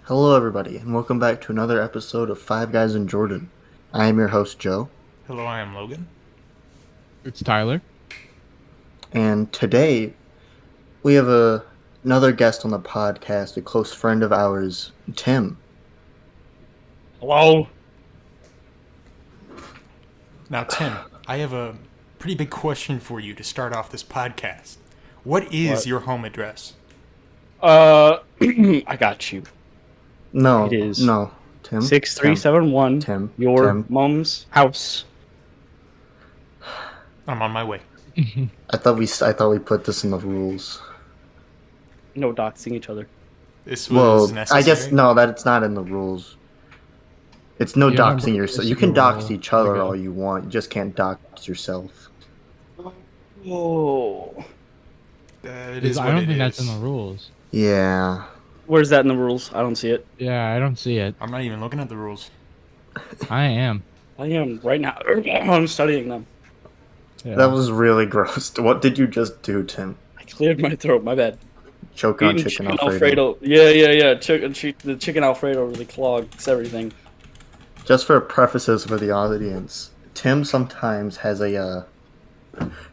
Hello, everybody, and welcome back to another episode of Five Guys and Jordan. I am your host, Joe, Hello, I am Logan. It's Tyler. and today we have another guest on the podcast, a close friend of ours, Tim. Hello. Now, Tim, I have a pretty big question for you to start off this podcast. What is your home address? I got you. No, It is no, Tim. 6371. Tim. Your Tim. mom's house. I'm on my way. I thought we put this in the rules. No doxing each other. This Well, was necessary. I guess no, that's not in the rules. It's no Yeah, doxing no, yourself. it's You can the dox rule. each other Okay. all you want. You just can't dox yourself. Whoa. It is I what don't it think that's is. in the rules. Yeah. Where's that in the rules? I don't see it. Yeah, I don't see it. I'm not even looking at the rules. I am. I am right now. I'm studying them. Yeah. That was really gross. What did you just do, Tim? I cleared my throat. My bad. Choke on Eating chicken Alfredo. Yeah. The chicken Alfredo really clogs everything. Just for prefaces for the audience, Tim sometimes has a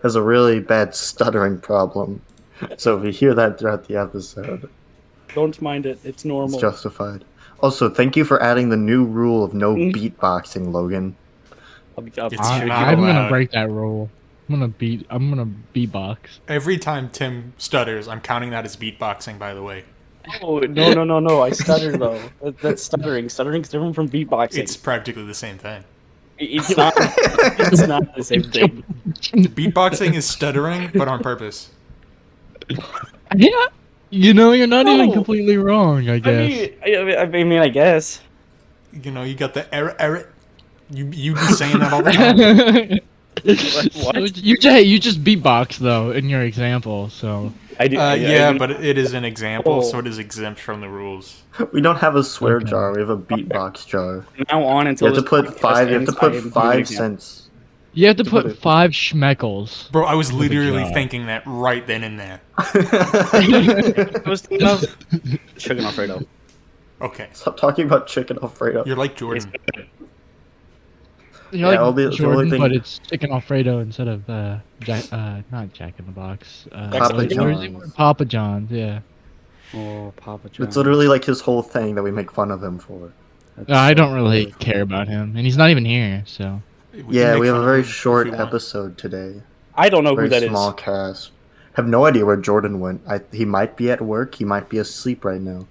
really bad stuttering problem. So if you hear that throughout the episode, Don't mind it. It's normal. it's justified. Also, thank you for adding the new rule of no beatboxing, Logan. It's I'm not gonna allowed. break that rule. I'm gonna beatbox. Every time Tim stutters, I'm counting that as beatboxing, by the way. Oh, no. I stutter, though. That's stuttering. Stuttering's different from beatboxing. It's practically the same thing. It's not. It's not the same thing. Beatboxing is stuttering, but on purpose. Yeah. You know, you're not even No. completely wrong. I guess. I guess. You know, you got the error. You be saying that all the time. So you just beatbox though in your example. So I do. Yeah, but it is an example, Oh. so it is exempt from the rules. We don't have a swear Okay. jar. We have a beatbox jar. From now on You until have to this put podcast five. You have ends, to put I am 5 doing it. cents. you have to put put it- 5 schmeckles. Bro, I was Good literally job. thinking that right then and there. I was thinking of chicken Alfredo. Okay, Stop talking about chicken Alfredo. you're like Jordan. You're Yeah, like the only Jordan, thing- but it's chicken Alfredo instead of not Jack in the Box. Papa what is it? John's. Papa John's. Yeah. Oh, Papa John. It's literally like his whole thing that we make fun of him for. I don't really care about him, and he's not even here. So Yeah, we have a very short episode today. I don't know Very who that small is. cast. Have no idea where Jordan went. He might be at work. He might be asleep right now.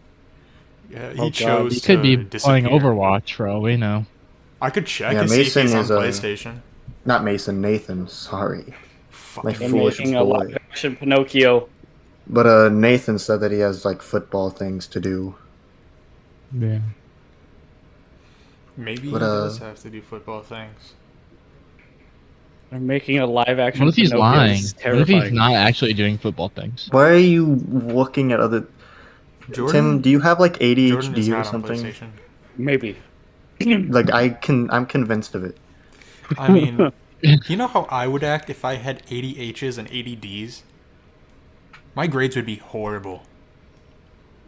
Yeah, Oh, he God. chose he could be to playing disappear. Overwatch for all we know. I could check Yeah, and see if Mason he's on is a- PlayStation. Not Mason, Nathan. Sorry, Fuck. my They're foolish making a boy. live action Pinocchio. But Nathan said that he has like football things to do. Yeah. Maybe But, he does have to do football things. They're making a live action What if he's Pinocchio. lying? This is What if terrifying. he's not actually doing football things? Why are you looking at other? Jordan, Tim, do you have like Jordan is ADHD or not on something? PlayStation. Maybe. Like I'm convinced of it. I mean, you know how I would act if I had 80 H's and 80 D's? My grades would be horrible.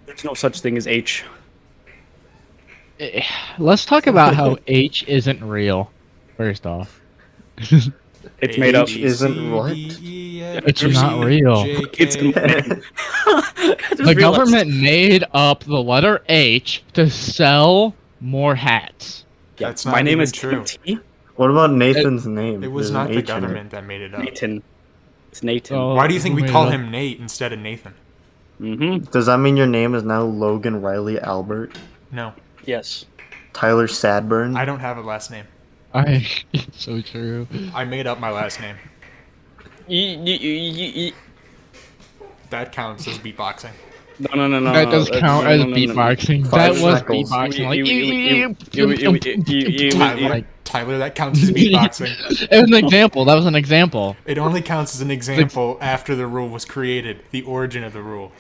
There's no such thing as H. Let's talk about how H isn't real. First off, It's made up. H isn't what? It's not real. It's The government made up the letter H to sell more hats. That's My not name even is true. T. What about Nathan's name? It was There's not an the H in it. government that made it up. Nathan. It's Nathan. Oh. Why do you think Who we made call it up? him Nate instead of Nathan? Mm-hmm. Does that mean your name is now Logan Riley Albert? No, Yes. Tyler Sadburn? I don't have a last name. It's so true. I made up my last name. That counts as beatboxing. No. That does count as no. beatboxing. Five That was shekels. beatboxing. Like, Tyler, that counts as beatboxing. it was an example. That was an example. It only counts as an example after the rule was created, the origin of the rule.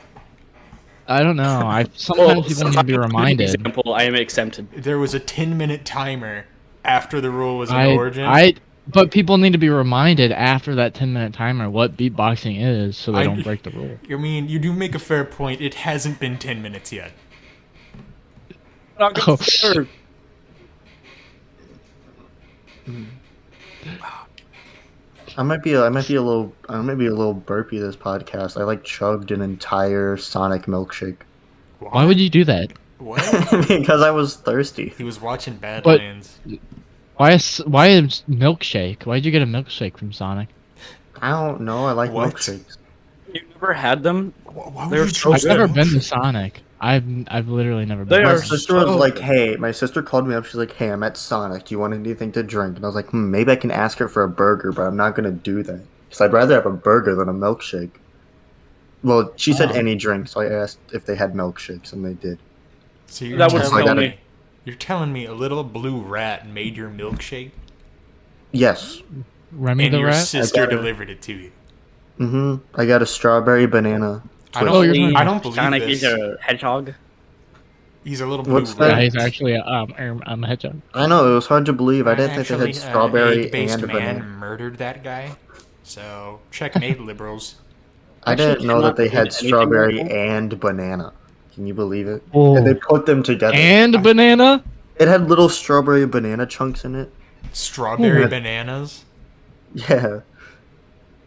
I don't know. Sometimes people need to be reminded. Example, I am exempted. There was a 10-minute timer after the rule was in origin. But people need to be reminded after that 10-minute timer what beatboxing is, so they don't break the rule. I mean, you do make a fair point. It hasn't been 10 minutes yet. Not good Oh, serve. I might be a little burpy this podcast. I like chugged an entire Sonic milkshake why would you do that? What? because I was thirsty. He was watching But- Badlands. Why a milkshake? Why'd you get a milkshake from Sonic? I don't know. I like What? milkshakes. You never had them? Why They're would you so choose I've never that? been to Sonic. I've literally never They been. My are sister was so like, good. "Hey," my sister called me up. She's like, "Hey, I'm at Sonic. Do you want anything to drink?" And I was like, maybe I can ask her for a burger, but I'm not gonna do that because I'd rather have a burger than a milkshake." Well, she said Oh. any drink, so I asked if they had milkshakes, and they did. So you're That would telling tell me, me. you're telling me a little blue rat made your milkshake Yes. Remy and the your Rat? sister I got it. delivered it to you. I got a strawberry banana. I don't, Oh, you're talking I about don't believe Sonic this. is a hedgehog. He's a little blue What's rat. Yeah, he's actually a hedgehog. I know it was hard to believe. I didn't think they Actually, had strawberry egg-based and man banana. murdered that guy. So checkmate, liberals. I Actually, didn't know that they cannot had eat anything strawberry like that. and banana. Can you believe it? Oh. And they put them together. And banana? It had little strawberry banana chunks in it. Strawberry Yeah. bananas. Yeah.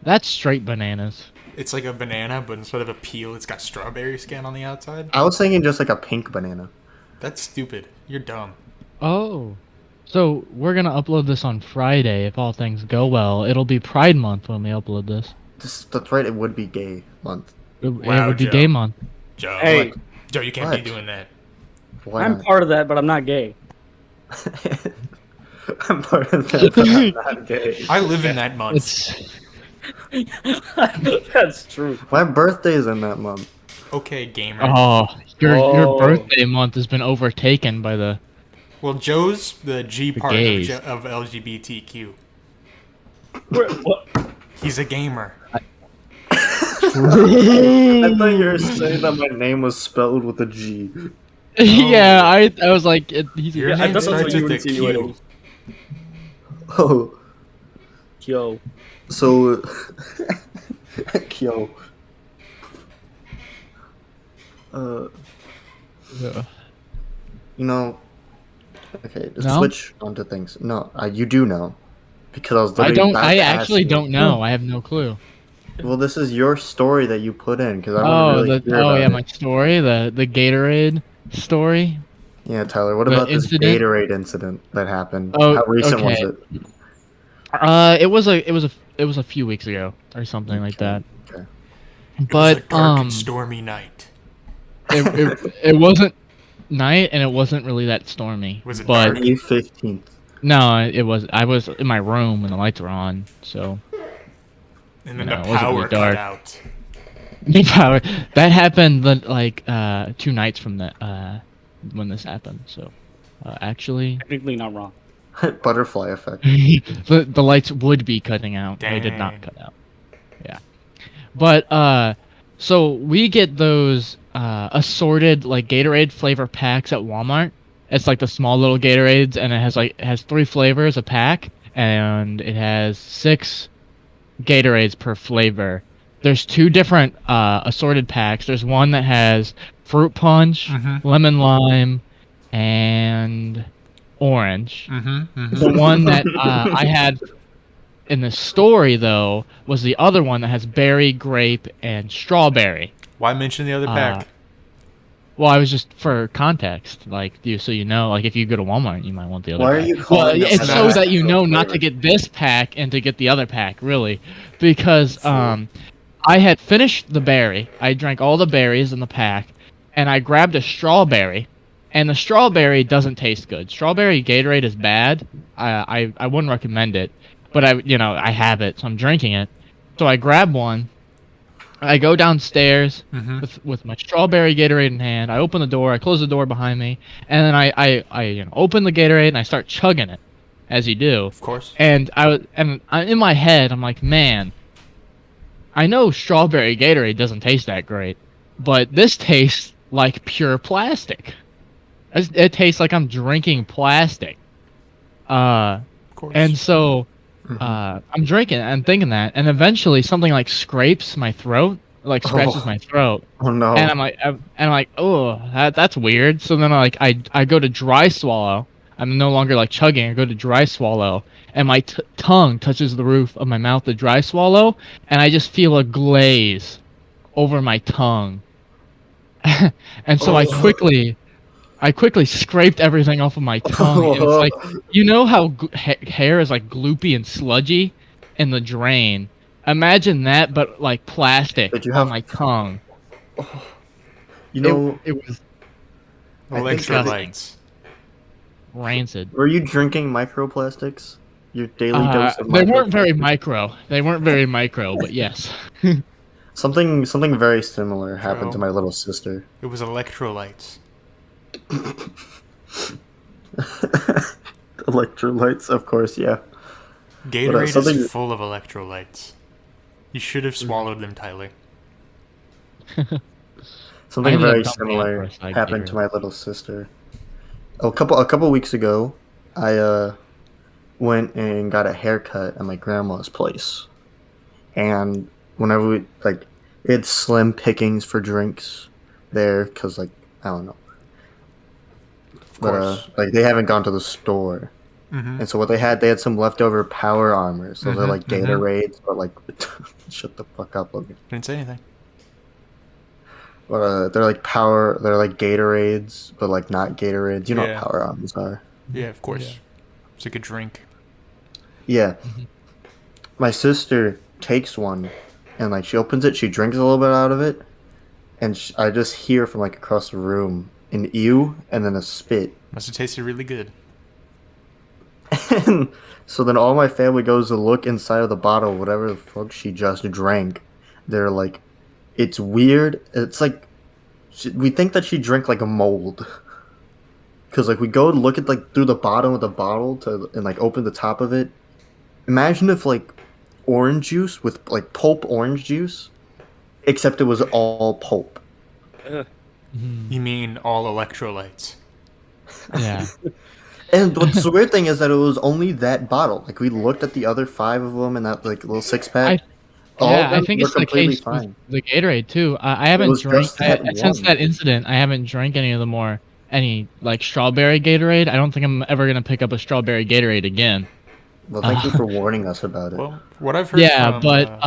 That's straight bananas. It's like a banana, but instead of a peel, it's got strawberry skin on the outside. I was thinking just like a pink banana. That's stupid. You're dumb. Oh. So we're gonna upload this on Friday if all things go well. It'll be Pride Month when we upload this. That's right, it would be gay month. It Wow, would be Joe. Gay Month. Joe. Hey, Joe, you can't What? be doing that. Why I'm not? part of that, but I'm not gay. I'm part of that, but I'm not gay. I live in that month. It's That's true. My birthday's in that month. Okay, gamer. your Oh. birthday month has been overtaken by the Well, Joe's the G part gays. of LGBTQ. What? He's a gamer. I thought you were saying that my name was spelled with a G. yeah, I was like he's Your Yeah, name that's starts what you with a insinuating. Q. Oh, Yo. so Kyo. Yeah. You know, okay, to No? switch onto things. No, you do know, because I was. I literally don't. about I to ask actually you. don't know. I have no clue. Well, this is your story that you put in, because I want to really hear about yeah, it. my story, the Gatorade story. Yeah, Tyler. What the about this incident? Gatorade incident that happened? Oh, How recent okay. was it? It was a few weeks ago or something like that. Okay. It was But a dark and stormy night. it wasn't night and it wasn't really that stormy. Was it But dark? May 15th. no, it was. I was in my room and the lights were on, so And then No, the it wasn't power really cut dark. out. the power that happened like 2 nights from the when this happened. So actually, Technically not wrong. Butterfly effect. the lights would be cutting out. They did not Dang. cut out. Yeah, but so we get those assorted like Gatorade flavor packs at Walmart. It's like the small little Gatorades, and it has 3 flavors a pack, and it has 6 Gatorades per flavor. There's 2 different assorted packs. There's one that has fruit punch, Mhm. lemon lime, and orange. Mm-hmm. The one that I had in the story, though, was the other one that has berry, grape, and strawberry. Why mention the other pack? Well, I was just for context, like so you know, like if you go to Walmart, you might want the other. Why are pack. you Well, calling it's them so that? that you know not to get this pack and to get the other pack, really, because I had finished the berry. I drank all the berries in the pack, and I grabbed a strawberry, and the strawberry doesn't taste good. Strawberry Gatorade is bad. I wouldn't recommend it, but I have it, so I'm drinking it. So I grab one. I go downstairs Mm-hmm. with my strawberry Gatorade in hand. I open the door. I close the door behind me, and then I open the Gatorade and I start chugging it, as you do. Of course. And in my head, I'm like, man, I know strawberry Gatorade doesn't taste that great, but this tastes like pure plastic. It tastes like I'm drinking plastic. Of course. And so I'm drinking and thinking that, and eventually something like scrapes my throat, like scratches my throat. Oh no. And I'm like, oh, that's weird. So then I go to dry swallow. I'm no longer like chugging. I go to dry swallow, and my tongue touches the roof of my mouth to dry swallow, and I just feel a glaze over my tongue. And so I quickly scraped everything off of my tongue. And it's like, you know how hair is like gloopy and sludgy in the drain. Imagine that, but like plastic Did you on have- my tongue. You know, It was I think Electrolytes. rancid. were you drinking microplastics? Your daily dose of They weren't very microplastics? micro. They weren't very micro, but yes. Something very similar happened to Bro. my little sister. It was electrolytes. Electrolytes, of course, yeah. Gatorade something- is full of electrolytes. You should have swallowed them, Tyler. I Something ended up very dumping it similar for a side happened to Gatorade. my little sister. A couple weeks ago, I went and got a haircut at my grandma's place, and whenever we had slim pickings for drinks there, cause like I don't know, Of but course. like they haven't gone to the store, Mm-hmm. and so what they had some leftover Power Armors. Those are Mhm, like mhm. Gatorades, but like shut the fuck up, Logan. Didn't say anything. But they're like Gatorades, but like not Gatorades. You know Yeah. what Power Armors are. Yeah, of course. Yeah. It's like a drink. Yeah. My sister takes one, and like she opens it, she drinks a little bit out of it, and I just hear from like across the room an ew and then a spit. Must have tasted really good. And so then all my family goes to look inside of the bottle, whatever the fuck she just drank. They're like, it's weird. It's like, we think that she drank like a mold. Because like we go to look at like through the bottom of the bottle and like open the top of it. Imagine if like orange juice with like pulp orange juice, except it was all pulp. You mean all electrolytes? Yeah. And what's the weird thing is that it was only that bottle. Like we looked at the other 5 of them in that like little 6-pack. All Yeah, of I them think were it's the completely case fine. with the Gatorade too. I haven't was drank just that since one. that incident. I haven't drank any of the more like strawberry Gatorade. I don't think I'm ever gonna pick up a strawberry Gatorade again. Well, thank you for warning us about it. Well, what I've heard Yeah, from... but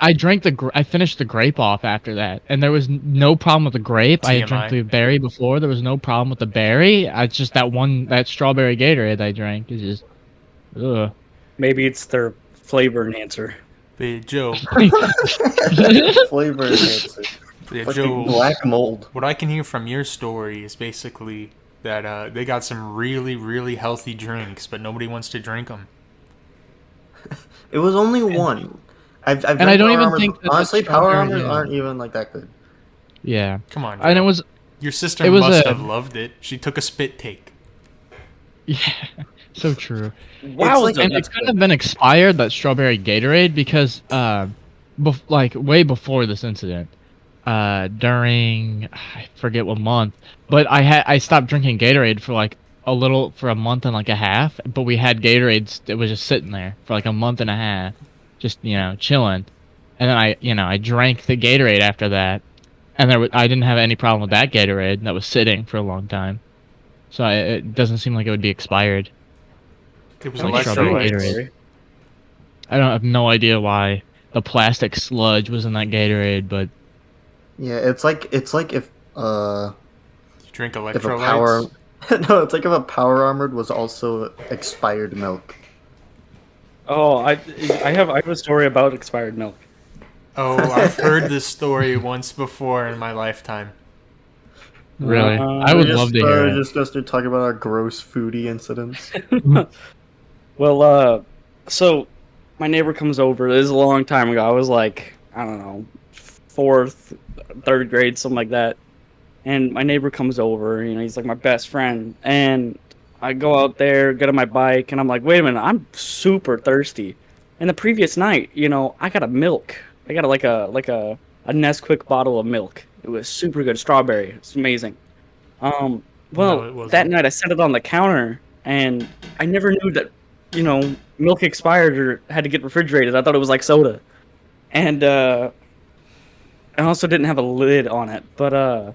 I drank I finished the grape off after that, and there was no problem with the grape. I had drank TMI. the berry before. There was no problem with the berry. It's just that strawberry Gatorade I drank is just, ugh. Maybe it's their flavor enhancer. But Joe, Flavor enhancer. yeah, Fucking Joe, black mold. what I can hear from your story is basically that they got some really, really healthy drinks, but nobody wants to drink them. It was only one. I've I drank don't Power even Armors. think that the Honestly, Power strawberry, Armors yeah. aren't even like that good. Yeah, Come on, and it Joe. was Your sister it was must a- have loved it. She took a spit take. yeah, so true. Wow, like- And it couldn't have been expired, that strawberry Gatorade, because like way before this incident, during I forget what month, but I stopped drinking Gatorade for like for a month and like a half, but we had Gatorades that was just sitting there for like a month and a half, just chilling, and then I drank the Gatorade after that, and I didn't have any problem with that Gatorade that was sitting for a long time, so it doesn't seem like it would be expired. It was I like strawberry electrolytes. Gatorade. I don't have no idea why the plastic sludge was in that Gatorade, but Yeah, it's like if You drink if a electrolytes. power no, it's like if a Power Armored was also expired milk. Oh, I have a story about expired milk. Oh, I've heard this story once before in my lifetime. really, Uh, I would love to hear it. Just gonna talk about our gross foodie incidents. Well, so my neighbor comes over. This is a long time ago. I was like, I don't know, 4th, 3rd grade, something like that. And my neighbor comes over. He's like my best friend. And I go out there, get on my bike, and I'm like, wait a minute, I'm super thirsty. And the previous night, I got a milk. I got like a Nesquik bottle of milk. It was super good, strawberry. It's amazing. No, it Well, wasn't. that night I set it on the counter, and I never knew that, milk expired or had to get refrigerated. I thought it was like soda. And and also didn't have a lid on it. But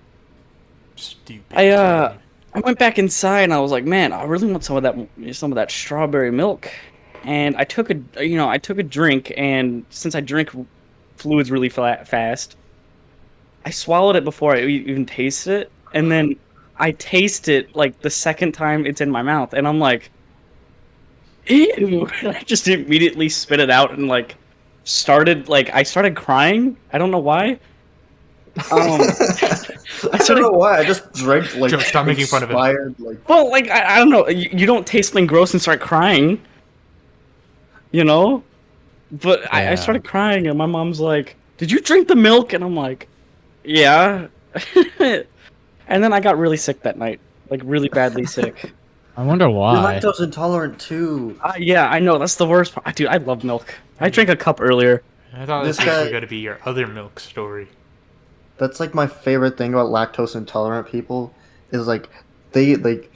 Stupid. I went back inside and I was like, man, I really want some of that strawberry milk. And I took a drink, and since I drink fluids really fast, I swallowed it before I even tasted it, and then I taste it like the second time it's in my mouth, and I'm like, ew! And I just immediately spit it out and I started crying. I don't know why. I don't know why. I just drank like Joe, stop making fun of him. expired, like Well, like I don't know. You don't taste something gross and start crying, you know. But I Yeah. started crying, and my mom's like, "Did you drink the milk?" And I'm like, "Yeah." And then I got really sick that night, like really badly sick. I wonder You're why. lactose intolerant too. Yeah, I know, that's the worst part. Dude, I love milk. I drank a cup earlier. I thought This this was guy- going to be your other milk story. That's like my favorite thing about lactose intolerant people is like they like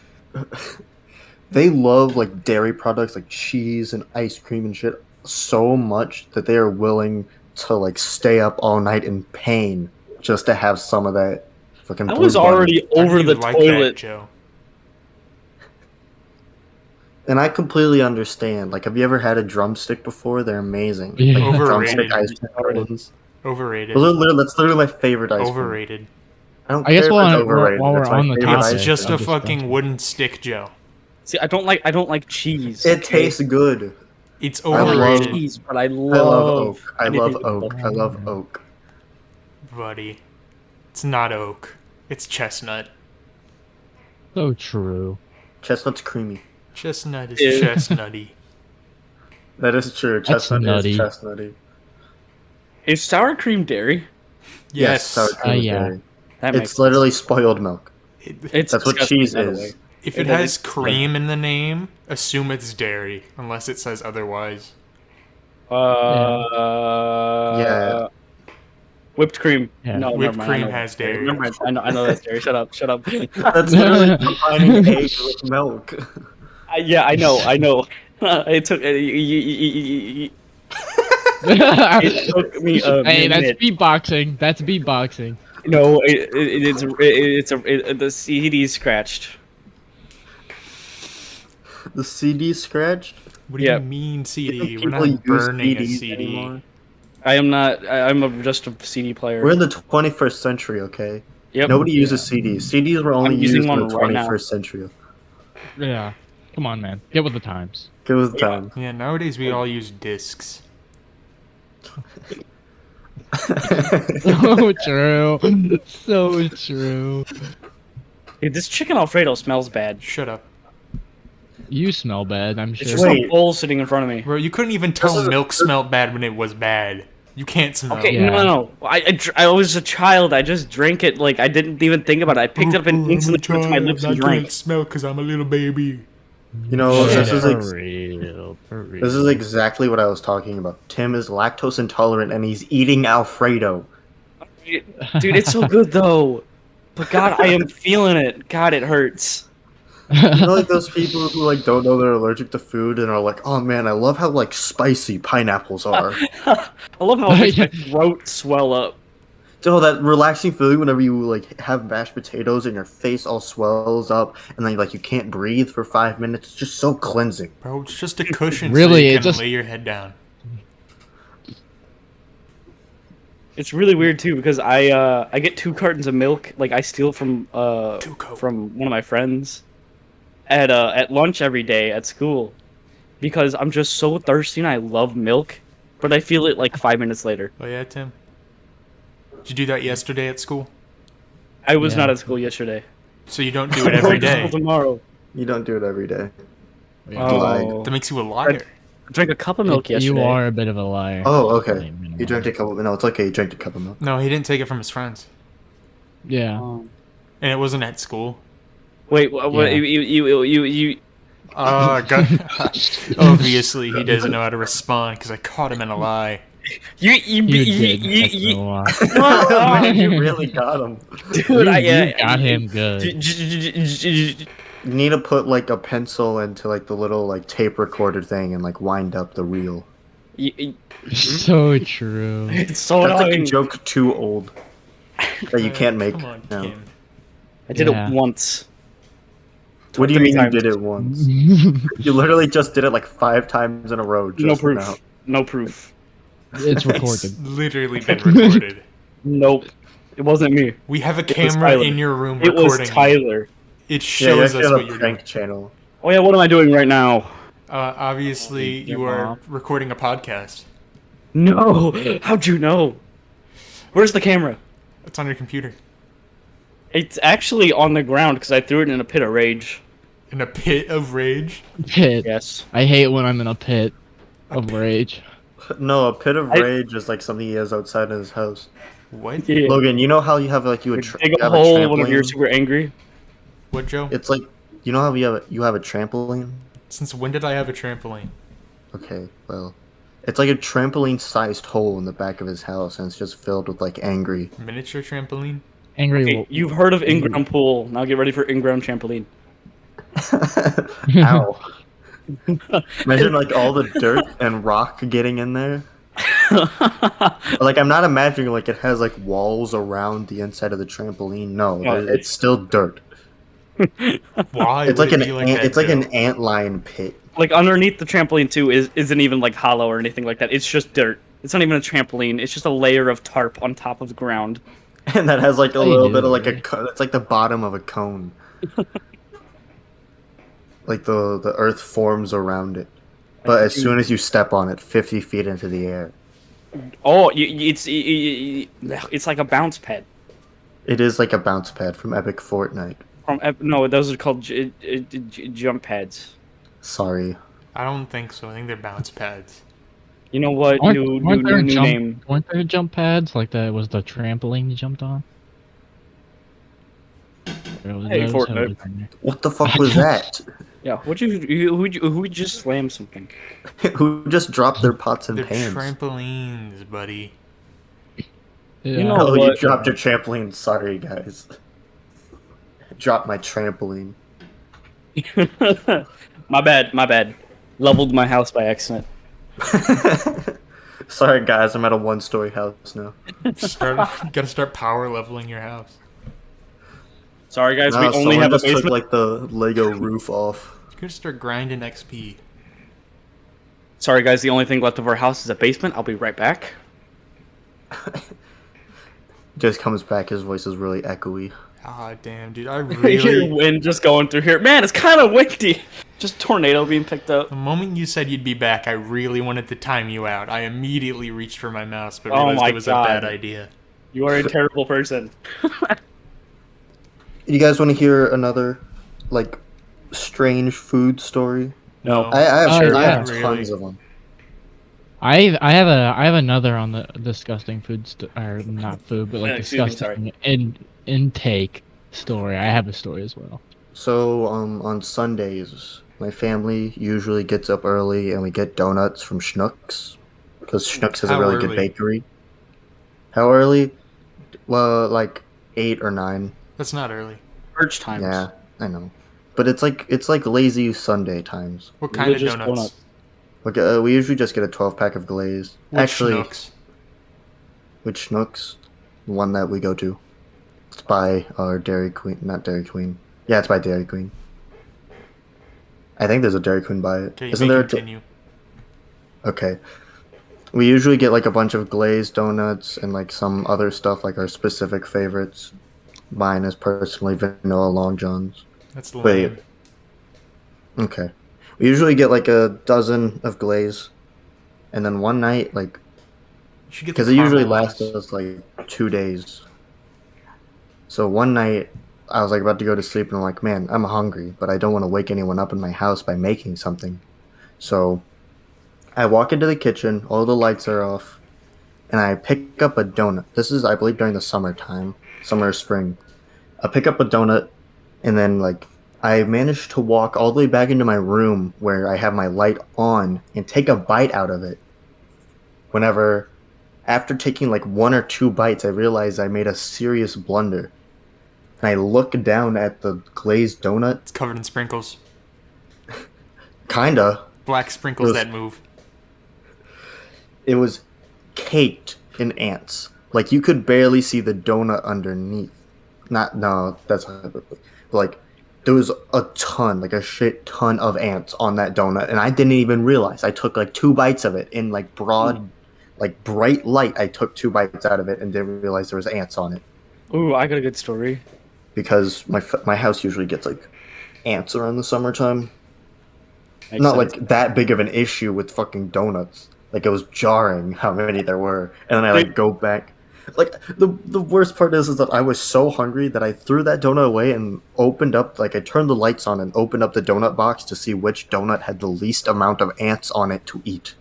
they love like dairy products like cheese and ice cream and shit so much that they are willing to like stay up all night in pain just to have some of that fucking I Blue was Bunny. already Why do over you the like that, toilet. Joe? And I completely understand. Like, have you ever had a drumstick before? They're amazing. Yeah. Like Overrated. drumstick ice cream cones. Overrated. Those are literally, that's literally my favorite ice cream. Overrated. I don't I guess care if while it's overrated. we're That's my on the favorite topic, ice It's just cream. a fucking wooden stick, Joe. See, I don't like cheese. It okay? tastes good. It's I love- overrated, cheese, but I I love love oak. I love oak. I love oak. buddy. It's not oak. It's chestnut. So true. Chestnut's creamy. Chestnut is Ew. chestnutty. That is true. That's Chestnut nutty. is chestnutty. Is sour cream dairy? Yes. sour cream is yeah. dairy. That makes It's literally spoiled milk. it's That's what disgusting, cheese by the is. way. If it That has is- cream in the name, assume it's dairy, unless it says otherwise. Yeah. Whipped cream. Yeah. No, Whipped never mind, I cream know has that's dairy. dairy. Never mind. I know that's dairy. Shut up. Shut up. That's literally combining eggs with milk. Yeah, I know. It took it took me a Hey, that's minute. beatboxing. That's beatboxing. No, the CD scratched. The CD scratched. What do Yeah. you mean CD? We're People not use burning a CDs CD. anymore. I am not. I'm just a CD player. We're in the 21st century, okay? Yep. Nobody uses CDs. CDs were only I'm using used in the one right now. 21st century. Yeah. Come on, man. Get with the times. Give us the time. Yeah, nowadays we all use discs. So true. So true. Dude, this chicken Alfredo smells bad. Shut up. You smell bad, I'm It's sure. just Wait. a bowl sitting in front of me. Bro, you couldn't even tell is- milk smelled bad when it was bad. You can't smell. Okay, Yeah. no. I was a child. I just drank it. Like I didn't even think about it. I picked it up and instantly put it to my lips and I drank. can't smell because I'm a little baby. You know, Yeah, this is for real. For real. this is exactly what I was talking about. Tim is lactose intolerant and he's eating Alfredo. Dude, it's so good though. But God, I am feeling it. God, it hurts. You know, like those people who like don't know they're allergic to food and are like, "Oh man, I love how like spicy pineapples are." I love how it makes my throat swell up. So that relaxing feeling whenever you like have mashed potatoes and your face all swells up and then like you can't breathe for 5 minutes. It's just so cleansing. Bro, it's just a cushion Really, so you it can just- lay your head down. It's really weird too because I get 2 cartons of milk. Like I steal from Coke. from one of my friends at lunch every day at school because I'm just so thirsty and I love milk, but I feel it like 5 minutes later. Oh yeah, Tim? Did you do that yesterday at school? I was Yeah. not at school yesterday. So you don't do it every I'm going to day. school tomorrow. You don't do it every day. Oh. That makes you a liar. I drank a cup of milk yesterday. You are a bit of a liar. Oh, okay. You drank a cup of no, it's okay. You drank a cup of milk. No, he didn't take it from his friends. Yeah. And it wasn't at school. Wait, what? Yeah. You Obviously, he doesn't know how to respond because I caught him in a lie. you You did. That's you, no lie. Man, you really got him. dude, You got him good. You need to put like a pencil into like the little like tape recorder thing and like wind up the reel. So true. It's so That's like a annoying. joke too old that you can't make Come on, now. Kim. I did it Yeah. once. What do you 3 mean times. you did it once? You literally just did it like 5 times in a row No just proof. now. No proof. It's It's recorded. literally been recorded. Nope. It wasn't me. We have a It was camera Tyler. in your room It was recording you. Tyler. It Yeah, you shows actually us have what a you're prank doing. channel. Oh yeah, what am I doing right now? Obviously, Your you are mom. recording a podcast. No. How'd you know? Where's the camera? It's on your computer. It's actually on the ground because I threw it in a pit of rage. In a pit of rage. Pit. Yes. I hate when I'm in a pit of rage. No, a pit of I- rage is like something he has outside of his house. What? Yeah. Logan, you know how you have like you Dig have a a hole whenever you're trampoline? super angry. What, Joe? It's like you know how you have a trampoline? Since when did I have a trampoline? Okay, well, it's like a trampoline-sized hole in the back of his house, and it's just filled with like angry. Miniature trampoline? Angry. Okay, you've heard of in-ground pool. Now get ready for in-ground trampoline. Ow! Imagine like all the dirt and rock getting in there. Like I'm not imagining like it has like walls around the inside of the trampoline. No, No, it's still dirt. Why It's would like it an be like ant, that, it's like Joe? an antlion pit. Like underneath the trampoline too isn't even like hollow or anything like that. It's just dirt. It's not even a trampoline. It's just a layer of tarp on top of the ground. And that has like a How you little do bit of that, like a really? it's like the bottom of a cone. Like the earth forms around it. But as soon as you step on it, 50 feet into the air. Oh, it's like a bounce pad. It is like a bounce pad from Epic Fortnite. No, those are called jump pads. Sorry. I don't think so. I think they're bounce pads. You know what? New name. Weren't there jump pads like that? Was the trampoline you jumped on? Hey, Fortnite. What the fuck was that? Yeah. Who just slammed something? Who just dropped their pots and They're pans? trampolines, buddy. Yeah. know- Oh, you what? dropped your trampoline. Sorry, guys. Dropped my trampoline. My bad. Leveled my house by accident. Sorry, guys. I'm at a one-story house now. Gotta start power leveling your house. Sorry guys, we No, only someone have a just took basement. like the Lego roof off. You gotta start grinding XP. Sorry guys, the only thing left of our house is a basement. I'll be right back. Just comes back. His voice is really echoey. Ah, damn, dude. I I hear really. wind just going through here. Man, it's kind of windy. Just tornado being picked up. The moment you said you'd be back, I really wanted to time you out. I immediately reached for my mouse, but Oh realized my it was God. a bad idea. You are a terrible person. You guys want to hear another, like, strange food story? No. I have, Oh, I yeah. have tons of them. I have another on the disgusting or not food, but like Excuse me, disgusting intake story. I have a story as well. So, on Sundays, my family usually gets up early and we get donuts from Schnucks. Because Schnucks has a How really early? good bakery. How early? Well, like 8 or 9. That's not early. Church times. Yeah, I know. But it's like lazy Sunday times. What kind of Religious donuts? Like, we usually just get a 12-pack of glazed. Which Actually, Schnucks? which Schnucks? The one that we go to. It's by our Dairy Queen. Not Dairy Queen. Yeah, it's by Dairy Queen. I think there's a Dairy Queen by it. Okay, Isn't you may there? continue. Okay. We usually get like a bunch of glazed donuts and like some other stuff, like our specific favorites. Mine is personally vanilla Long Johns. That's Wait. lame. Okay. We usually get like a dozen of glaze. And then one night, like, You should get because the it usually caramel lasts ones. us like 2 days. So one night, I was like about to go to sleep and I'm like, man, I'm hungry, but I don't want to wake anyone up in my house by making something. So I walk into the kitchen, all the lights are off, and I pick up a donut. This is, I believe, during the summertime, summer or spring. I pick up a donut, and then like I managed to walk all the way back into my room where I have my light on and take a bite out of it. Whenever, after taking like 1 or 2 bites, I realized I made a serious blunder. And I look down at the glazed donut. It's covered in sprinkles. Kinda. Black sprinkles Those- that move. It was caked in ants. Like you could barely see the donut underneath. Not no, that's hyperbole. But like there was a ton, like a shit ton of ants on that donut, and I didn't even realize. I took like 2 bites of it in like broad, like bright light. I took 2 bites out of it and didn't realize there was ants on it Ooh, I got a good story. because my house usually gets like ants around the summertime. Makes Not sense. like that big of an issue with fucking donuts. Like it was jarring how many there were, and then I like go back. Like the worst part is that I was so hungry that I threw that donut away and opened up like I turned the lights on and opened up the donut box to see which donut had the least amount of ants on it to eat.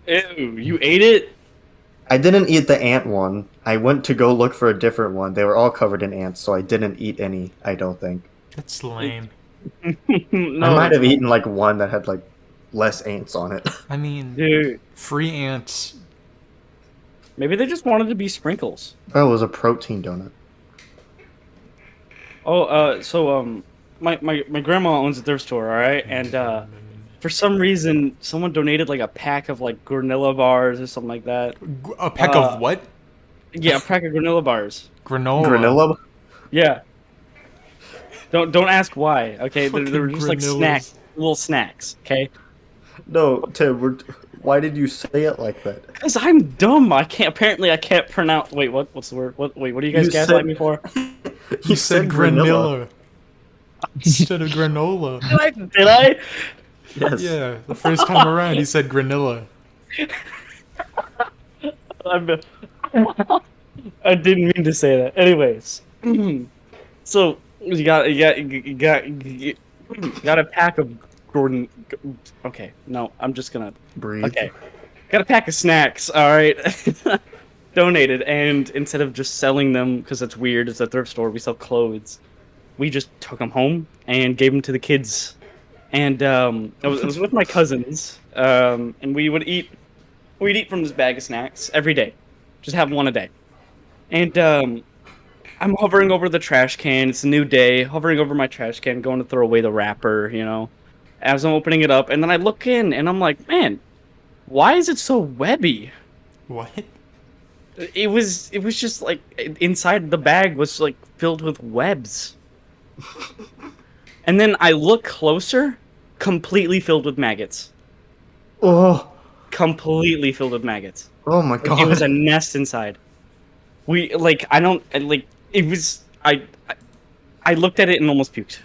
Ew, you ate it? I didn't eat the ant one. I went to go look for a different one. They were all covered in ants, so I didn't eat any. I don't think. That's lame. No, I might have eaten like one that had like less ants on it. I mean, dude. free ants. Maybe they just wanted to be sprinkles. Oh, it was a protein donut. Oh, my grandma owns a thrift store, all right, and for some reason, someone donated like a pack of like granola bars or something like that. A peck Uh, of what? Yeah, a pack of granola bars. Granola. Granola? Yeah. Don't ask why. Okay, they were Fucking just like granolas. snacks, little snacks. Okay. No, Tim. Why did you say it like that? Because I'm dumb. I can't. Apparently, I can't pronounce. Wait, what's the word? Wait, what do you guys You gaslight said- me for? You said granilla instead of granola. Did I? Yes. Yeah, the first time around he said granilla. I'm- I didn't mean to say that. Anyways, so you got a pack of Gordon. Okay, no, I'm just gonna. Breathe. Okay, got a pack of snacks. All right, donated, and instead of just selling them because it's weird, it's a thrift store. We sell clothes. We just took them home and gave them to the kids. And it was with my cousins, and we'd eat from this bag of snacks every day, just have one a day. And I'm hovering over the trash can. It's a new day, hovering over my trash can, going to throw away the wrapper, as I'm opening it up, and then I look in, and I'm like, man, why is it so webby? What? It was just like inside the bag was like filled with webs. And then I look closer, completely filled with maggots. Oh. Completely filled with maggots. Oh my Like, god. it was a nest inside. I looked at it and almost puked.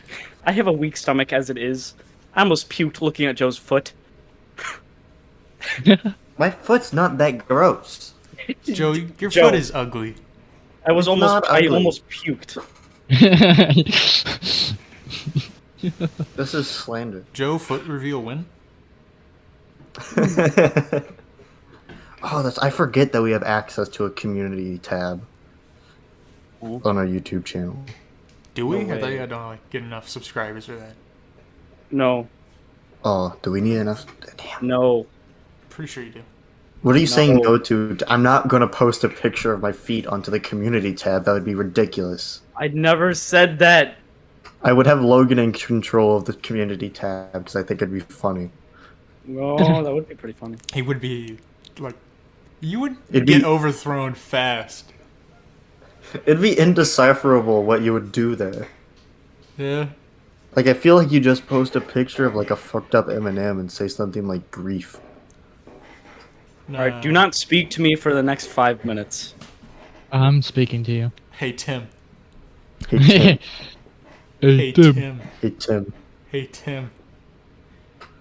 I have a weak stomach as it is. I almost puked looking at Joe's foot. My foot's not that gross. Joe, your Joe. foot is ugly. I not ugly. almost puked. This is slander. Joe, foot reveal win? I forget that we have access to a community tab Oh. on our YouTube channel. Do we? No I thought you way. had to get enough subscribers for that. No, Oh, do we need enough? Damn. no. Pretty sure you do. What are you saying No. no to? I'm not gonna post a picture of my feet onto the community tab. That would be ridiculous. I never said that. I would have Logan in control of the community tab because I think it'd be funny. No, that would be pretty funny. He would be, like, you would It'd get be- overthrown fast. It'd be indecipherable what you would do there. Yeah. Like, I feel like you just post a picture of like a fucked up M&M and say something like grief. No. Alright, do not speak to me for the next 5 minutes. I'm speaking to you. Hey, Tim. Hey Tim. Hey, Tim. Hey Tim. Hey, Tim.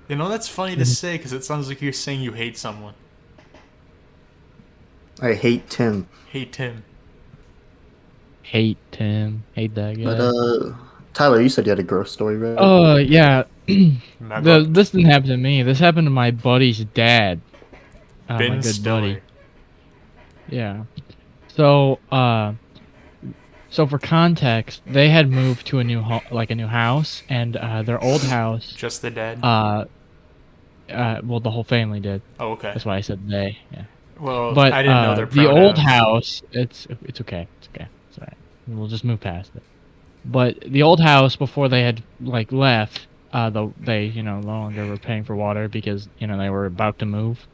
You know, that's funny to say because it sounds like you're saying you hate someone. I hate Tim. Hey, Tim. Hate Tim. Hate that guy. But Tyler, you said you had a gross story, right? Oh yeah. Mega. This didn't happen to me. This happened to my buddy's dad. My Ben good Stiller. buddy. Yeah. So so for context, they had moved to a new new house, and their old house. Just the dad? Well, the whole family did. Oh, okay. That's why I said they. Yeah. Well, But I didn't know their the old pronouns. house, it's okay. It's okay. It's alright. We'll just move past it. But the old house, before they had left, they no longer were paying for water because they were about to move.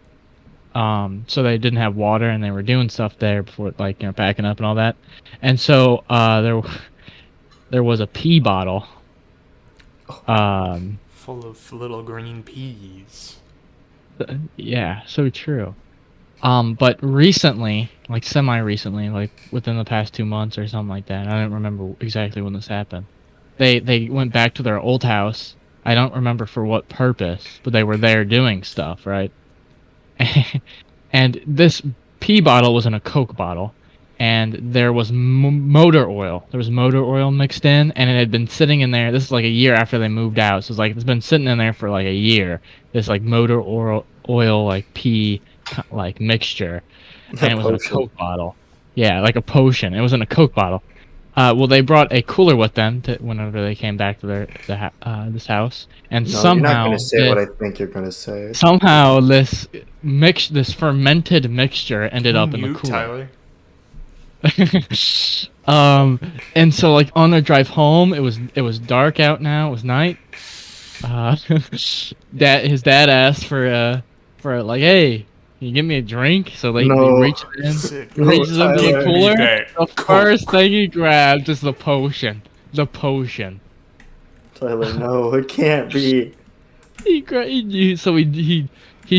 So they didn't have water, and they were doing stuff there before, like, packing up and all that. And so there was a pee bottle. Full of little green peas. Yeah, so true. But recently, like semi-recently, like within the past 2 months or something like that, I don't remember exactly when this happened. They went back to their old house. I don't remember for what purpose, but they were there doing stuff, right? And this pee bottle was in a Coke bottle, and there was motor oil. There was motor oil mixed in, and it had been sitting in there. This is like a year after they moved out, so it's like it's been sitting in there for like a year. This like motor oil like pee like mixture, and it was in a Coke bottle. Yeah, like a potion. It was in a Coke bottle. Well, they brought a cooler with them whenever they came back to this house, and No, you're not somehow gonna say what I think you're gonna say. this fermented mixture ended up in the Mute, cooler. Tyler. And so like on their drive home, it was dark out now. It was night. His dad asked for like, hey, can you give me a drink? So they No. reach in, Sick. reaches into the Tyler. cooler. That The Coke. first thing he grabs is the potion. The potion. Tyler, no, it can't be. He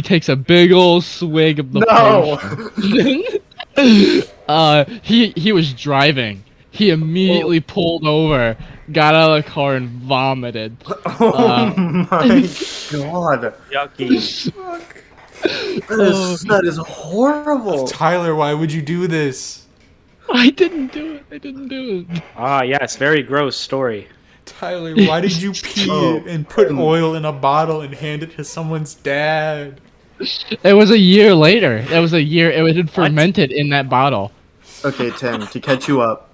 takes a big old swig of the potion. He was driving. He immediately pulled over, got out of the car, and vomited. Oh my god. Yucky. That is horrible. Tyler, why would you do this? I didn't do it. I didn't do it. Ah, yes, very gross story. Tyler, why did you pee Oh. and put oil in a bottle and hand it to someone's dad? It was a year later. It was a year. It had fermented in that bottle. Okay, Tim, to catch you up.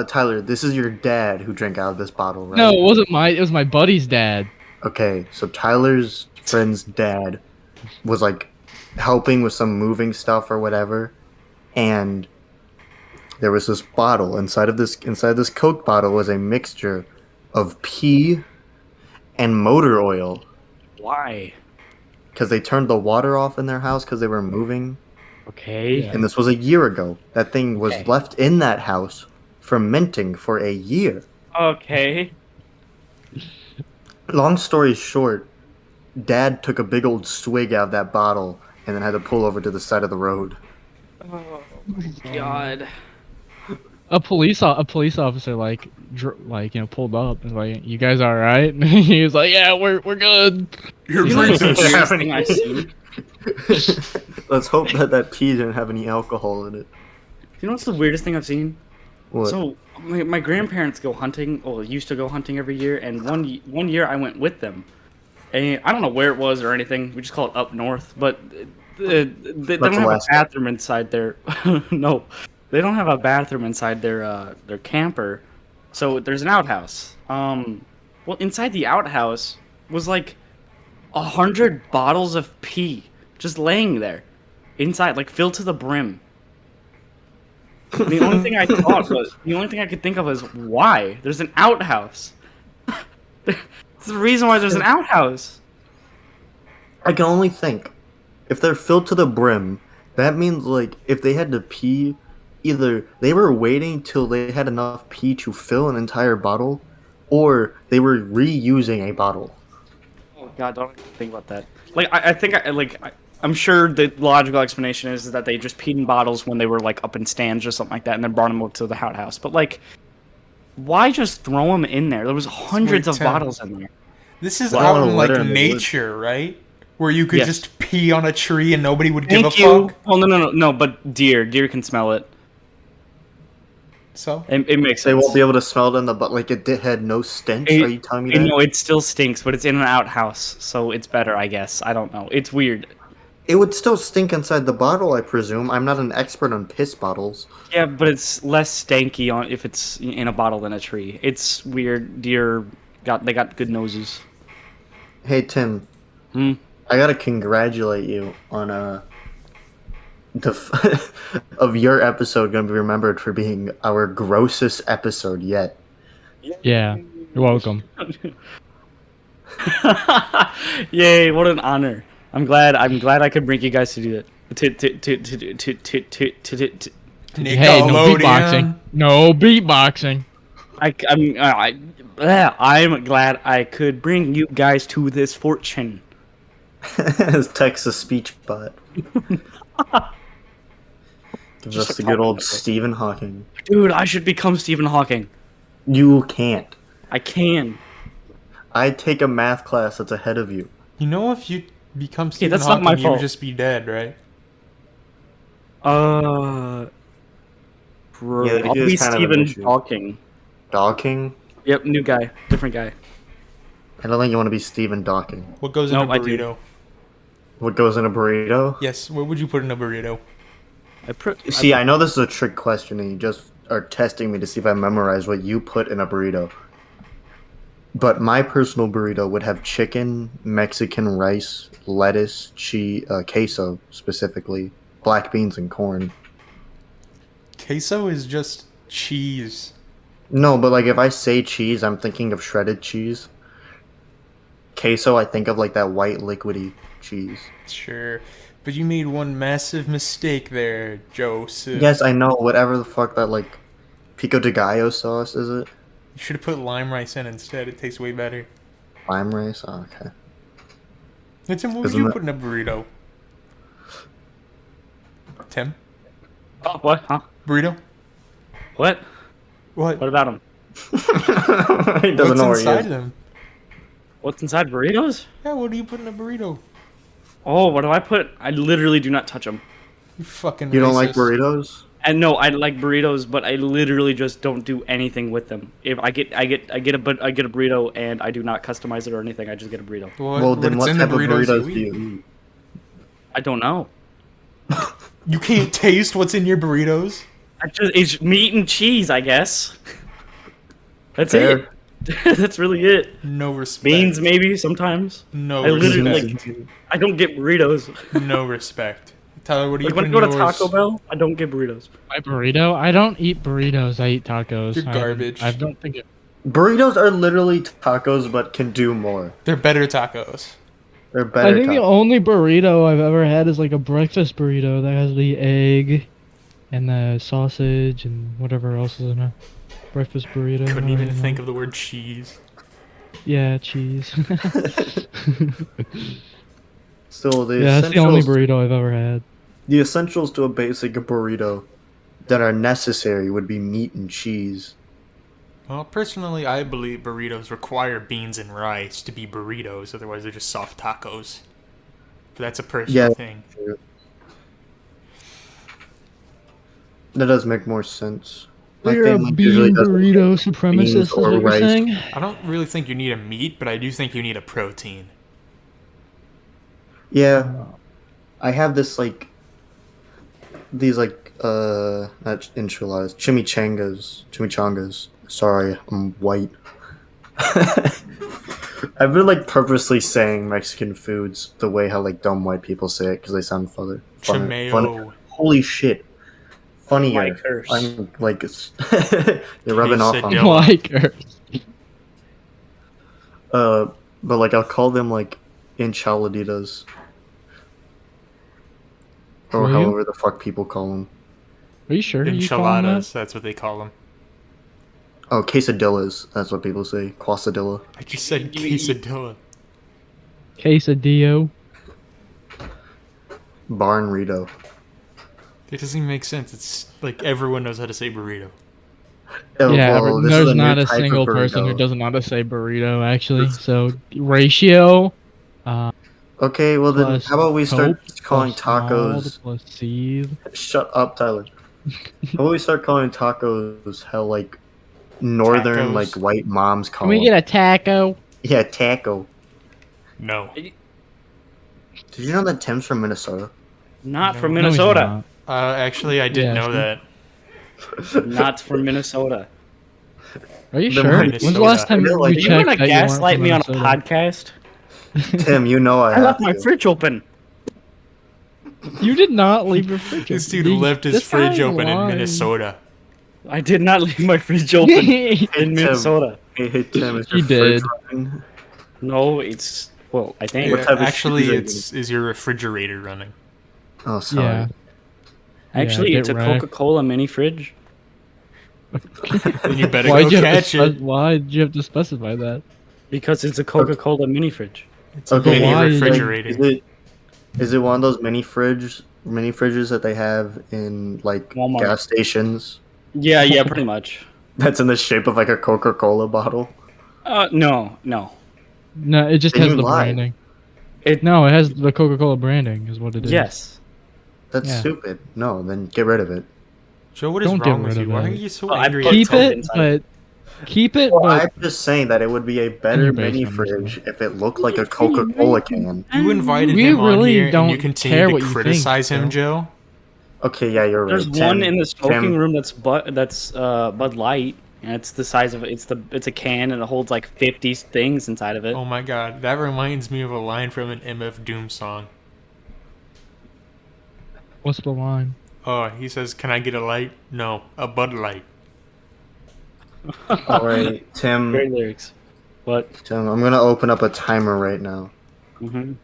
Tyler, this is your dad who drank out of this bottle, right? No, it wasn't it was my buddy's dad. Okay, so Tyler's friend's dad was like helping with some moving stuff or whatever, and there was this bottle inside this Coke bottle was a mixture of pee and motor oil Why? because they turned the water off in their house because they were moving, Okay. Yeah. and this was a year ago. That thing was Okay. left in that house fermenting for a year. Okay. Long story short, Dad took a big old swig out of that bottle and then had to pull over to the side of the road. Oh my god. A police officer pulled up and was like, "You guys all right?" And he was like, "Yeah, we're good." Your You know what's the princess. weirdest thing I've seen? Let's hope that pee didn't have any alcohol in it. You know what's the weirdest thing I've seen? What? So my grandparents go hunting, or used to go hunting every year, and one year I went with them. And I don't know where it was or anything. We just call it up north, but they don't have Alaska. a bathroom inside their. No, they don't have a bathroom inside their camper. So there's an outhouse. Well, inside the outhouse was like 100 bottles of pee just laying there, inside, like filled to the brim. The only thing I could think of was why there's an outhouse. It's the reason why there's an outhouse. I can only think. If they're filled to the brim, that means like if they had to pee, either they were waiting till they had enough pee to fill an entire bottle, or they were reusing a bottle. Oh god, don't even think about that. Like I'm sure the logical explanation is that they just peed in bottles when they were like up in stands or something like that, and then brought them up to the outhouse. But like, why just throw them in there? There was hundreds of Tim. bottles in there. This is Well, out a in like litter in the nature, right? Where you could Yes. just pee on a tree and nobody would give Thank a you. fuck. Oh no, but deer can smell it. So It makes They sense. won't be able to smell it in the but like it had no stench. It- Are you telling me that? No, it still stinks, but it's in an outhouse, so it's better, I guess. I don't know. It's weird. It would still stink inside the bottle, I presume. I'm not an expert on piss bottles. Yeah, but it's less stanky on if it's in a bottle than a tree. It's weird. Deer got good noses. Hey Tim, Hmm. I gotta congratulate you on of your episode gonna be remembered for being our grossest episode yet. Yeah, you're welcome. Yay! What an honor. I'm glad I could bring you guys to do that. Hey, no beatboxing. Nickelodeon. No beatboxing. I'm glad I could bring you guys to this fortune. His Texas speech bot. Gives Just us the a good old comment. Stephen Hawking. Dude, I should become Stephen Hawking. You can't. I can. I take a math class that's ahead of you. You know, if you become Stephen that's not Hawking, my you would fault. just be dead, right? Bro, Yeah, I'll it is be kind of an Stephen issue. Hawking. Dawking? Yep, new guy, different guy. I don't think you want to be Stephen Dawking. What goes in Nope, a I do. burrito? What goes in a burrito? Yes, what would you put in a burrito? See, I know this is a trick question, and you just are testing me to see if I memorize what you put in a burrito. But my personal burrito would have chicken, Mexican rice, lettuce, cheese, queso specifically, black beans, and corn. Queso is just cheese. No, but like if I say cheese, I'm thinking of shredded cheese. Queso, I think of like that white liquidy cheese. Sure. But you made one massive mistake there, Joseph. Yes, I know. Whatever the fuck that like pico de gallo sauce is it? You should have put lime rice in instead. It tastes way better. Lime rice. Oh, okay. Hey, Tim, what would Isn't you that- put in a burrito? Tim? Oh, what? Huh? Burrito? What? What? What about him? he doesn't What's know where he inside is. them? What's inside burritos? Yeah, what do you put in a burrito? Oh, what do I put? I literally do not touch them. You fucking You don't like racist. burritos? And no, I like burritos, but I literally just don't do anything with them. If I get a burrito and I do not customize it or anything. I just get a burrito. Well, then it's what in the type of burritos do eat. you eat? I don't know. You can't taste what's in your burritos? It's meat and cheese, I guess. That's Fair. it. That's really it. No respect. Beans, maybe sometimes. No I literally respect. I don't get burritos. No respect. Tyler, what do you Like put when I in go to yours? Taco Bell, I don't get burritos. My burrito? I don't eat burritos. I eat tacos. You're garbage. I don't think it. Burritos are literally tacos, but can do more. They're better tacos. They're I better. think the Tacos. only burrito I've ever had is like a breakfast burrito that has the egg and the sausage and whatever else is in a breakfast burrito. Couldn't even think of the word cheese. Yeah, cheese. Still, the Yeah, that's the only essentials, burrito I've ever had. the essentials to a basic burrito that are necessary would be meat and cheese. Well, personally, I believe burritos require beans and rice to be burritos. Otherwise, they're just soft tacos. But that's a personal Yeah. thing. That does make more sense. My You're a family usually bean doesn't burrito beans supremacist, is or what you're rice. saying? I don't really think you need a meat, but I do think you need a protein. Yeah, I have this like these like not enchiladas, chimichangas. Sorry, I'm white. I've been like purposely saying Mexican foods the way how like dumb white people say it because they sound funny. Chimeo. Holy shit, funnier. My curse. I'm like you're rubbing off on me. Quesadilla. Like her. But like I'll call them like enchiladitas. Or Will you? however the fuck people call them. Are you sure? You calling that? Enchiladas, that's what they call them. Oh, quesadillas. That's what people say. Quesadilla. I just said You eat- quesadilla. Quesadillo. Barnrito. It doesn't even make sense. It's like everyone knows how to say burrito. Oh, Yeah, well, this is there's new not a type of single person who burrito. doesn't know how to say burrito, actually. This- So, ratio. Okay, well then, Plus how about we start cope, calling plus mold, tacos? plus seed. Shut up, Tyler. How about we start calling tacos how like northern Tacos? like white moms call Can we them? get a taco? Yeah, taco. No. Did you know that Tim's from Minnesota? Not from No, he's Minnesota. not. Actually, I didn't Yeah, know sure. that. Not from Minnesota. Are you The sure? When's Minnesota. the last time I feel you like- Are you checked gonna that you weren't gaslight from me on a Minnesota? podcast? Tim, you know I I have left my to. fridge open. You did not leave your fridge. This dude open. left his This fridge guy open in lied. Minnesota. I did not leave my fridge open in Minnesota. Hey, Tim, is He your fridge did. running? No, it's Well, I think. What type of Actually, shoes is your refrigerator running? Oh, sorry. Yeah. Actually, get it's a wrecked. Coca-Cola mini fridge. Then you better Why'd go you have catch to it. Why'd you have to specify that? Because it's a Coca-Cola mini fridge. It's a Okay, mini why- refrigerator. Is it one of those mini fridges that they have in like Walmart. gas stations? Yeah, pretty much. That's in the shape of like a Coca-Cola bottle. No. No, it just Then has you the lied. branding. It No, it has the Coca-Cola branding, is what it is. yes. That's Yeah. stupid. No, then get rid of it. Joe, what is Don't get wrong with rid you? of Why it. are you so Well, I angry? put at Keep Coke Coke? it, inside. but Well, I'm just saying that it would be a better your mini basement or fridge if it looked like a Coca-Cola can. You invited We him on really here, and don't you continue care to what you think, criticize him, Joe. Okay, yeah, you're right. There's one in the smoking Tim, room that's Bud Light, and it's the size of it's a can and it holds like 50 things inside of it. Oh my god, that reminds me of a line from an MF Doom song. what's the line? Oh, he says, "Can I get a light?" No, a Bud Light. all right, Great lyrics. But Tim, I'm gonna open up a timer right now. mhm.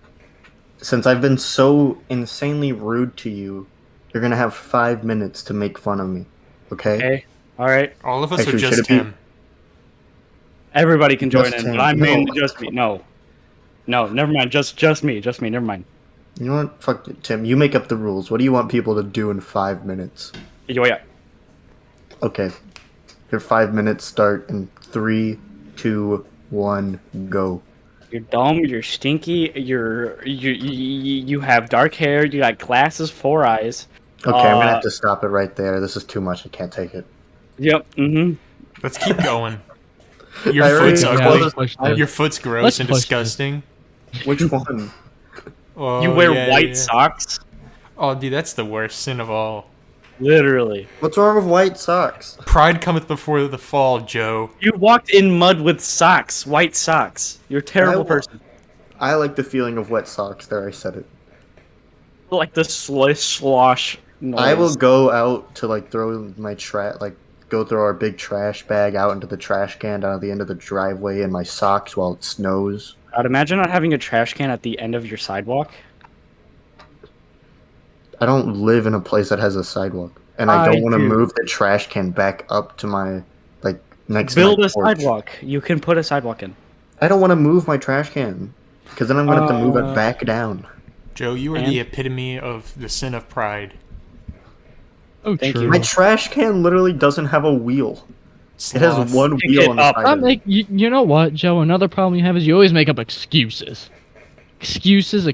Since I've been so insanely rude to you, you're gonna have 5 minutes to make fun of me. Okay? Okay, all right. All of us Actually, are should just it be- him. Everybody can join Just in, him. but I'm mainly No. just me. No, never mind. Just me. Never mind. You know what? Fuck it, Tim. You make up the rules. What do you want people to do in 5 minutes? Yeah. Okay. Your 5 minutes start in 3, 2, 1, go. You're dumb. You're stinky. You have dark hair. You got glasses, 4 eyes. Okay, I'm gonna have to stop it right there. This is too much. I can't take it. Yep. Let's keep going. Your I already- foot's Yeah, ugly. let's push this. Your foot's gross Let's and push this. disgusting. Which one? Oh, You wear yeah, white yeah. socks. Oh, dude, that's the worst sin of all. Literally. What's wrong with white socks? Pride cometh before the fall, Joe. You walked in mud with socks, white socks. You're a terrible person. I like the feeling of wet socks. There, I said it. Like the slosh noise. I will go out to like throw my trash, like go throw our big trash bag out into the trash can down at the end of the driveway in my socks while it snows. I'd imagine not having a trash can at the end of your sidewalk. I don't live in a place that has a sidewalk, and I don't want to do. move the trash can back up to my like next. Build to my a porch. sidewalk. You can put a sidewalk in. I don't want to move my trash can because then I'm gonna have to move it Uh, back down. Joe, you are And- the epitome of the sin of pride. Oh, Thank true. you. My trash can literally doesn't have a wheel. It has Sloth. one Pick wheel it on the up. side. Stop Of it. you know what, Joe? Another problem you have is you always make up excuses. Excuses.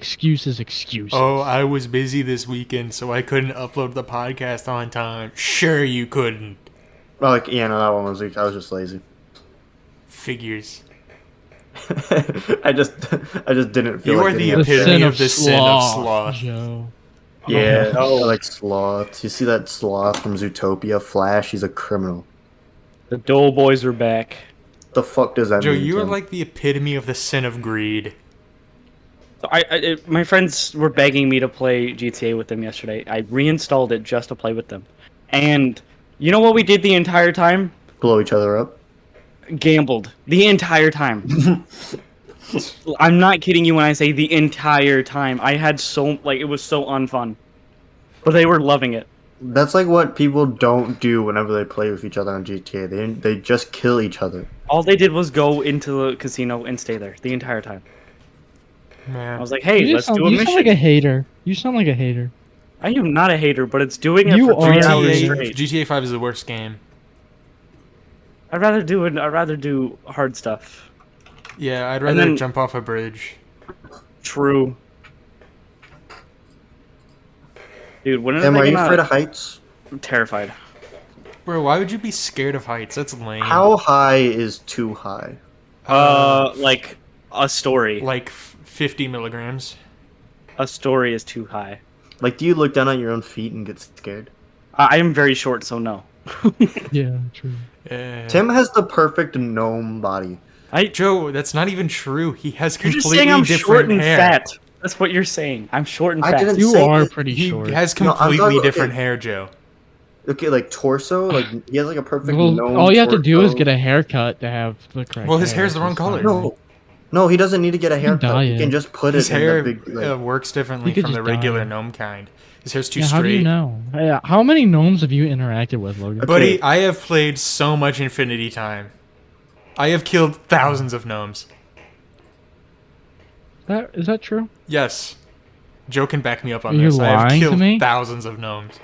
Oh, I was busy this weekend, so I couldn't upload the podcast on time. Sure, you couldn't. Well, like, yeah, no, that one was. I was just lazy. Figures. I just didn't feel You like are getting the up there. epitome of the sin of sloth. Joe. Yeah, Oh. I like sloths. You see that sloth from Zootopia? Flash, he's a criminal. The Dole Boys are back. The fuck does that Joe, mean? you are Tim? like the epitome of the sin of greed. So my friends were begging me to play GTA with them yesterday. I reinstalled it just to play with them. And you know what we did the entire time? blow each other up. Gambled. The entire time. I'm not kidding you when I say the entire time. I had it was so unfun. But they were loving it. That's like what people don't do whenever they play with each other on GTA. They just kill each other. All they did was go into the casino and stay there the entire time. Man. I was like, hey, let's do a You mission. sound like a hater. You sound like a hater. I am not a hater, but it's doing it You for 3 are. hours GTA, straight. GTA 5 is the worst game. I'd rather do hard stuff. Yeah, I'd And rather then- jump off a bridge. True. Dude, when are Tim, they are you gonna... afraid of heights? I'm terrified. Bro, why would you be scared of heights? That's lame. How high is too high? Like a story. Like 50 milligrams. A story is too high. Like, do you look down at your own feet and get scared? I am very short, so no. Yeah, true. Tim has the perfect gnome body. Joe, that's not even true. He has You're just completely saying I'm different short and hair. fat. That's what you're saying. I'm short and I fat. didn't- You say are that pretty He short. has No, I'm completely talking- different okay. hair, Joe. Okay, like torso, like he has like a perfect Well, gnome. all you have to do is torso. get a haircut to have the correct. Well, his hair, hair's the so wrong it's color. fine. No, No, he doesn't need to get a can haircut. dye He can it. just put His it in hair the big. works differently You could from the just dye regular it. gnome kind. His hair's too Yeah, straight. how do you know? Yeah, how many gnomes have you interacted with, Logan? Okay. Buddy, I have played so much Infinity Time. I have killed thousands of gnomes. Is that true? Yes. Joe can back me up on Are you this. I have lying to killed me? thousands of gnomes.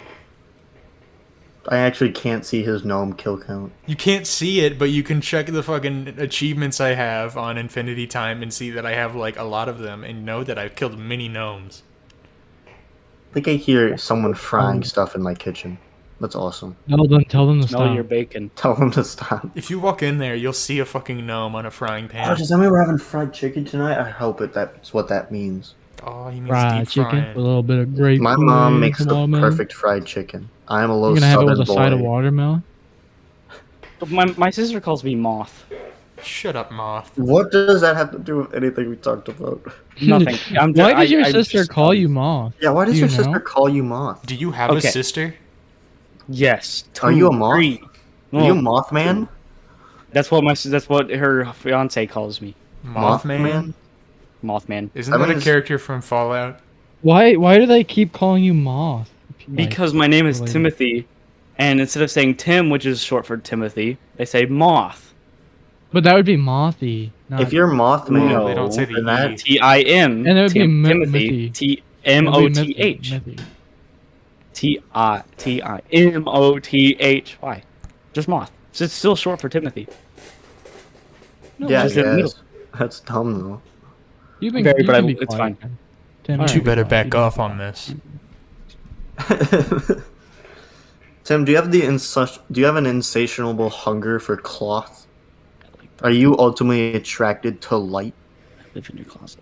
I actually can't see his gnome kill count. You can't see it, but you can check the fucking achievements I have on Infinity Time and see that I have like a lot of them and know that I've killed many gnomes. I think I hear someone frying stuff in my kitchen. That's awesome. Tell them to Smell your stop. bacon. Tell them to stop. If you walk in there, you'll see a fucking gnome on a frying Oh, pan. does that mean we're having fried chicken tonight? I hope that's what that means. Oh, he means Fried deep chicken frying. with a little bit of grape. My mom makes Come the on, man. perfect fried chicken. I am a low You're gonna have it southern with a side of boy. watermelon. My sister calls me Moth. Shut up, Moth. What does that have to do with anything we talked about? Nothing. Why does your I'm sister just call telling you Moth? Yeah, why does Do your you sister know? call you Moth? Do you have a Okay. sister? Yes. Are you a two, moth? three. Are you a Well, Mothman? that's what her fiance calls me. Mothman? Mothman. Isn't I that mean, a character from Fallout? Why do they keep calling you Moth? Like, Because my name is related. Timothy, and instead of saying Tim, which is short for Timothy, they say Moth. But that would be Mothy. Not, If you're Mothman, No, they don't say the then E. that Tim. And it would be Timothy. Mithy. Timoth. Mithy. Timothy. Just Moth. So it's still short for Timothy. No, yeah, I just in the middle. guess. That's dumb though. You've been. Very, you but can be it's quiet, fine. man. Tim, You you better be back quiet. off on this. Tim, do you have an insatiable hunger for cloth? Are you ultimately attracted to light? Live in your closet.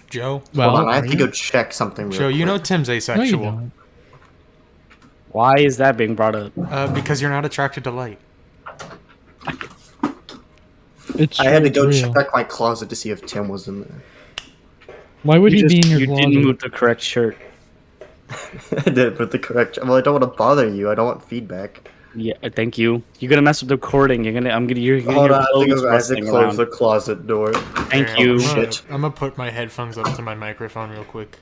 Joe? Well, Hold on, I have are to you? go check something real Joe, you know quick. Tim's No, you asexual. don't. Why is that being brought up? Because you're not attracted to light. It's I had to true, go it's real. check my closet to see if Tim was in there. Why would he You be in your you closet? didn't move the correct shirt. I did put the correct. Well, I don't want to bother you. I don't want feedback. Yeah, thank you. You're gonna mess with the recording. You're gonna Hold hear on, I have to, clothes go, I have to rustling close around. the closet door. Thank Here, you. I'm Shit. gonna put my headphones up to my microphone real quick.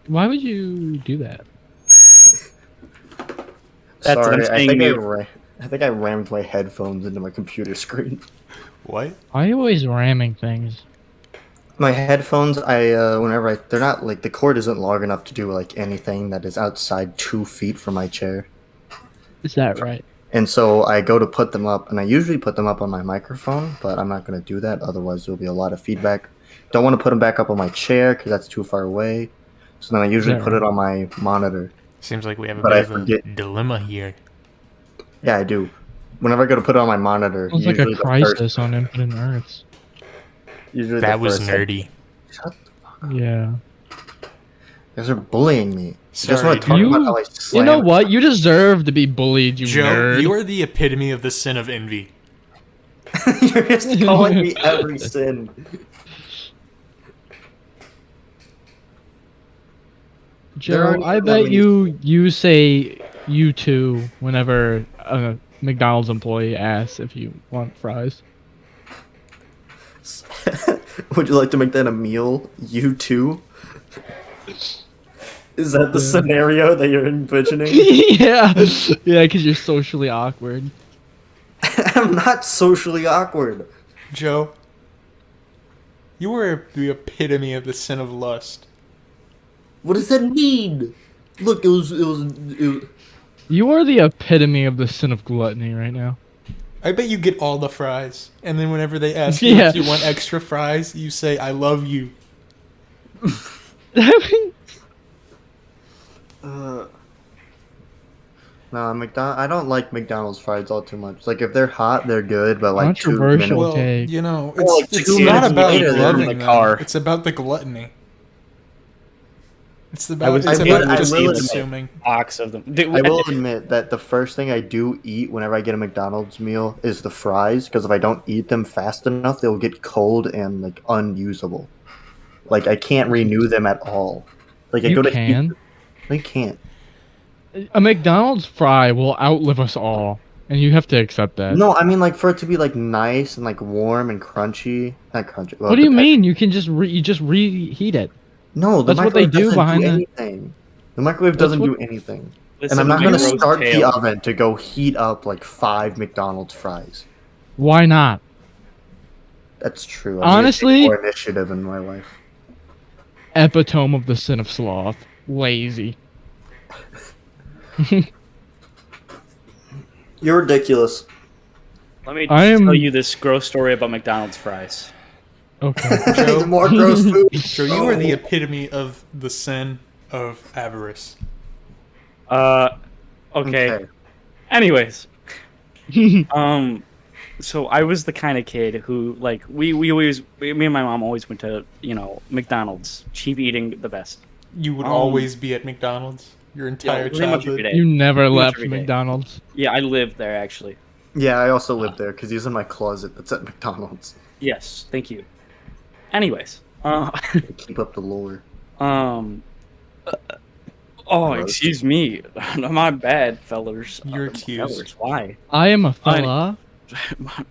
Why would you do that? That's what I'm Sorry, saying. I think I rammed my headphones into my computer screen. What? Why are you always ramming things? My headphones, they're not like the cord isn't long enough to do like anything that is outside 2 feet from my chair. Is that right? And so I go to put them up, and I usually put them up on my microphone, but I'm not going to do that. Otherwise, there'll be a lot of feedback. Don't want to put them back up on my chair because that's too far away. So then I usually that put it on my monitor. Seems like we have a But bit I of a forget. dilemma here. Yeah, I do. Whenever I go to put it on my monitor, Sounds like a usually the first, crisis on Infinite Earths. usually That the was first nerdy. Shut Yeah. You guys are bullying me. You just Sorry, want to talk you- about how I You slam know what? You deserve to be bullied, you Joe, nerd. you are the epitome of the sin of envy. You're just calling me every sin. There Joe, aren't I even that bet many- you say you too whenever a McDonald's employee asks if you want fries. Would you like to make that a meal? You too? Is that the scenario that you're envisioning? yeah, yeah, because you're socially awkward. I'm not socially awkward. Joe, you were the epitome of the sin of lust. What does that mean? Look, it was. You are the epitome of the sin of gluttony right now. I bet you get all the fries, and then whenever they ask you Yeah. if you want extra fries, you say, "I love you." No, I don't like McDonald's fries all too much. Like if they're hot, they're good, but like 2 Controversial. minutes. Well, Okay. you know, Well, like it's 2 not minutes about later, they're in loving the them. car. It's about the gluttony. It's I about was- it's I about will- I just will admit- consuming. Box of them. Dude, I will admit that the first thing I do eat whenever I get a McDonald's meal is the fries, because if I don't eat them fast enough, they'll get cold and like unusable. Like I can't renew them at all. Like I You go to can. I can't. A McDonald's fry will outlive us all and you have to accept that. No, I mean like for it to be like nice and like warm and crunchy. Not crunchy. Well, What it do you depends. mean? You can just you just reheat it. No, the That's what they microwave do doesn't do behind the. anything. The microwave That's doesn't what. do anything. And I'm Listen to not my gonna gross start the tale. oven to go heat up like 5 McDonald's fries. Why not? That's true. I need to take Honestly, more initiative in my life. epitome of the sin of sloth. Lazy. You're ridiculous. Let me I am- tell you this gross story about McDonald's fries. Okay. Joe. More gross food. Joe, you are the epitome of the sin of avarice. Okay. Anyways, so I was the kind of kid who, like, me and my mom always went to, McDonald's. Cheap eating, the best. You would Um, always be at McDonald's your entire pretty much every childhood. day. You never Pretty much left every day. McDonald's. Yeah, I lived there, actually. Yeah, I also live there because he's in my closet that's at McDonald's. Yes, thank you. Anyways, Keep up the lore. oh, Gross. excuse me. My bad, fellers. You're accused. Fellers, why? I am a fella.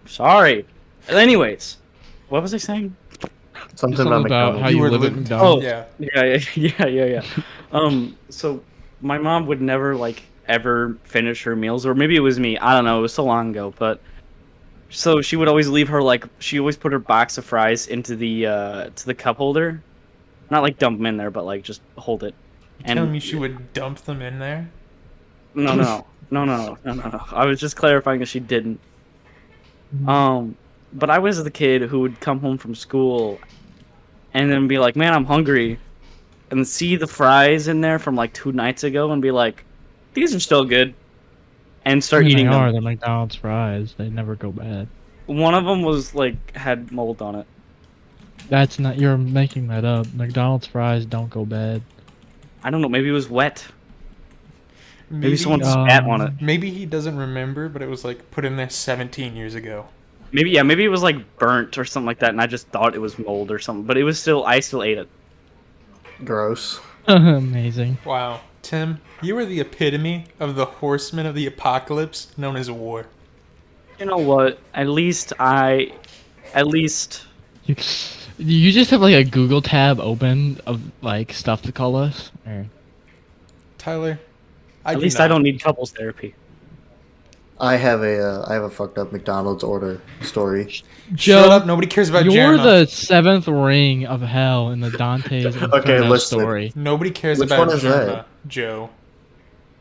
Sorry. Anyways, what was I saying? Something Something about about McDonald's. how You you were live at living- McDonald's. Yeah. Yeah. So my mom would never like ever finish her meals, or maybe it was me. I don't know. It was so long ago, but so she would always leave her she always put her box of fries into the to the cup holder, not like dump them in there, but like just hold it. Telling me she would dump them in there? No. I was just clarifying that she didn't. But I was the kid who would come home from school and then be like, "Man, I'm hungry," and see the fries in there from like 2 nights ago and be like, "These are still good," and start They eating are them. the McDonald's fries. They never go bad. One of them was like had mold on it. That's not. You're making that up. McDonald's fries don't go bad. I don't know. Maybe it was wet. Maybe someone spat on it. Maybe he doesn't remember, but it was like put in there 17 years ago. Maybe it was like burnt or something like that, and I just thought it was mold or something. But it was I still ate it. Gross. Amazing. Wow. Tim, you are the epitome of the horseman of the apocalypse known as war. You know what? At least You just have like a Google tab open of like stuff to call us. Or... Tyler, I don't need couples therapy. I have a fucked up McDonald's order story. Shut up, nobody cares about You're Jerma. the seventh ring of hell in the Dante's Inferno listen. story. Nobody cares Which about one is Jerma, that? Joe.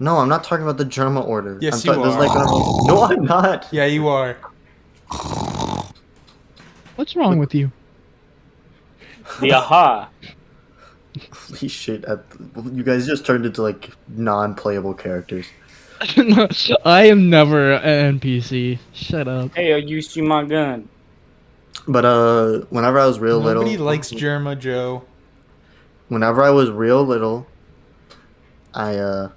No, I'm not talking about the Germa order. Yes, I'm you there's are. Like no, I'm not. Yeah, you are. What's wrong with you? The aha. Holy shit! You guys just turned into like non-playable characters. No, I am never an NPC. Shut up. Hey, you see my gun? But whenever I was real Nobody little, likes Jerma, Joe. whenever I was real little, my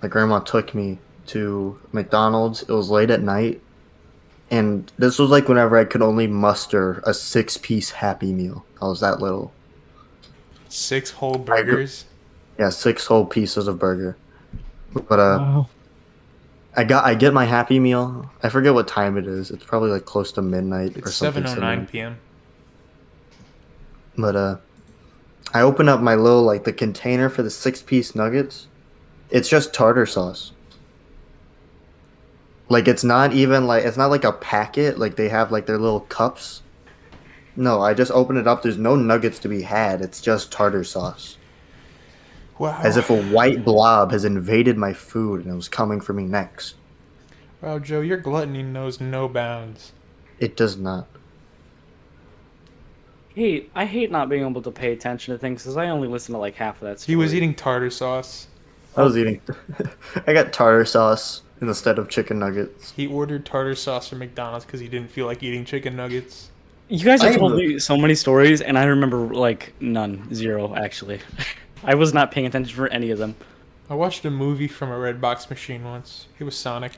grandma took me to McDonald's. It was late at night, and this was like whenever I could only muster a 6-piece Happy Meal. I was that little. 6 whole burgers. Yeah, 6 whole pieces of burger. But Wow. I get my Happy Meal. I forget what time it is. It's probably like close to midnight or It's something. 7:09 p.m. But I open up my little like the container for the 6-piece nuggets. It's just tartar sauce. Like it's not like a packet. Like they have like their little cups. No, I just open it up. There's no nuggets to be had. It's just tartar sauce. Wow. As if a white blob has invaded my food and it was coming for me next. Wow, Joe, your gluttony knows no bounds. It does not. Hey, I hate not being able to pay attention to things because I only listen to like half of that story. He was eating tartar sauce. I was eating. I got tartar sauce instead of chicken nuggets. He ordered tartar sauce from McDonald's because he didn't feel like eating chicken nuggets. You guys have I- told me so many stories, and I remember like none, zero actually. I was not paying attention for any of them. I watched a movie from a Redbox machine once. It was Sonic.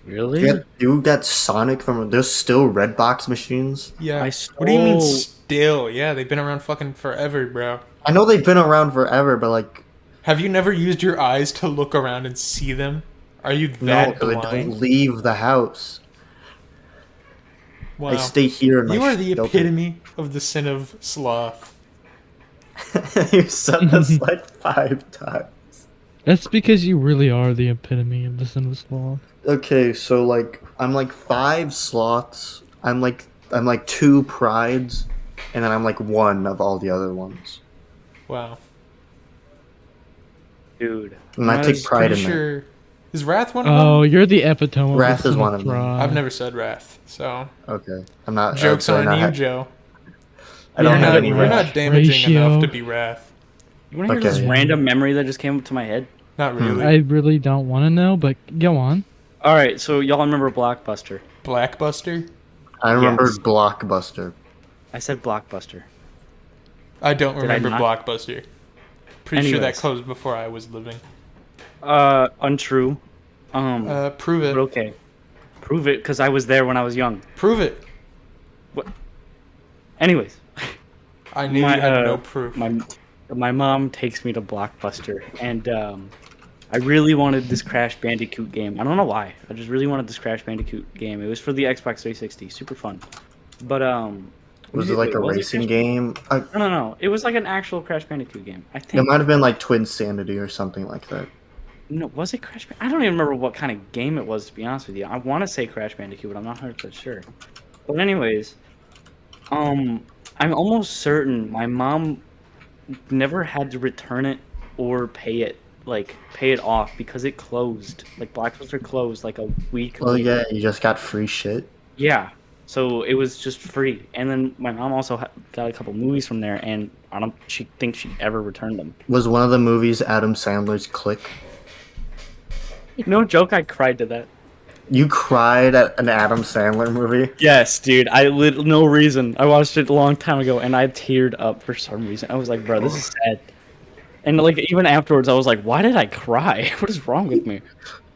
Really? You got Sonic from. There's still Redbox machines. Yeah. I What do you mean stole- still? Yeah, they've been around fucking forever, bro. I know they've been around forever, but like, Have you never used your eyes to look around and see them? Are you No, that because I blind? don't leave the house. I Wow. stay here in my You are the shelter. epitome of the sin of sloth. You said this like 5 times. That's because you really are the epitome of the sin of sloth. Okay, so like I'm like 5 sloths. I'm like 2 prides, and then I'm like one of all the other ones. Wow. Dude. And I take pride Pretty in that. sure. Is Wrath one of Oh, them? you're the epitome of Wrath the is sin one of of them. I've pride. never said Wrath, so Okay, I'm not. joke's Do I on not you, have? Joe. I You're don't have not any you're wrath. not damaging enough Ratio. to be Wrath. You want to hear Okay. this random memory that just came up to my head? Not really. I really don't want to know, but go on. All right, so y'all remember Blockbuster? Blackbuster? I remember Yes. Blockbuster. I said Blockbuster. I don't Did I remember not? Blockbuster. Pretty sure that Anyways. closed before I was living. Untrue. Prove But it. okay. Prove it, because I was there when I was young. Prove it. Anyways, I knew you had no proof. my mom takes me to Blockbuster, and I really wanted this Crash Bandicoot game. I don't know why. I just really wanted this Crash Bandicoot game. It was for the Xbox 360, super fun. But Was it like a was it racing Crash- game? No. It was like an actual Crash Bandicoot game. I It think. might have been like Twin Sanity or something like that. No, was it Crash? I don't even remember what kind of game it was, to be honest with you. I want to say Crash Bandicoot, but I'm not 100% sure. But anyways, I'm almost certain my mom never had to return it or pay it off because it closed. Like Blockbuster closed like a week Oh later. yeah, you just got free shit. Yeah. So it was just free. And then my mom also got a couple movies from there, and I don't she think she ever returned them. Was one of the movies Adam Sandler's Click? No joke, I cried to that. You cried at an Adam Sandler movie? Yes, dude. No reason. I watched it a long time ago, and I teared up for some reason. I was like, bro, this is sad. And like even afterwards, I was like, why did I cry? What is wrong with me?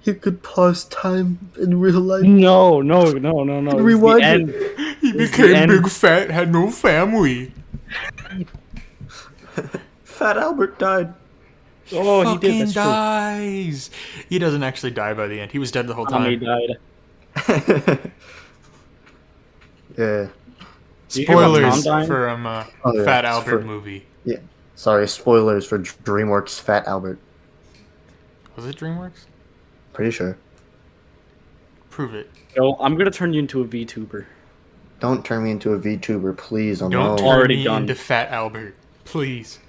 You could pause time in real life. No. It's Rewind the it. end. He It's the became end. big fat, had no family. Fat Albert died. Oh, he Fucking did. That's true. dies. He doesn't actually die by the end. He was dead the whole Tommy time. died. Yeah. Do you hear about Tom Spoilers dying? for Oh, yeah, Fat it's Albert for- movie. Yeah. Sorry, spoilers for DreamWorks Fat Albert. Was it DreamWorks? Pretty sure. Prove it. Yo, I'm gonna turn you into a VTuber. Don't turn me into a VTuber, please. Oh Don't no. turn Already me done. into Fat Albert. Please.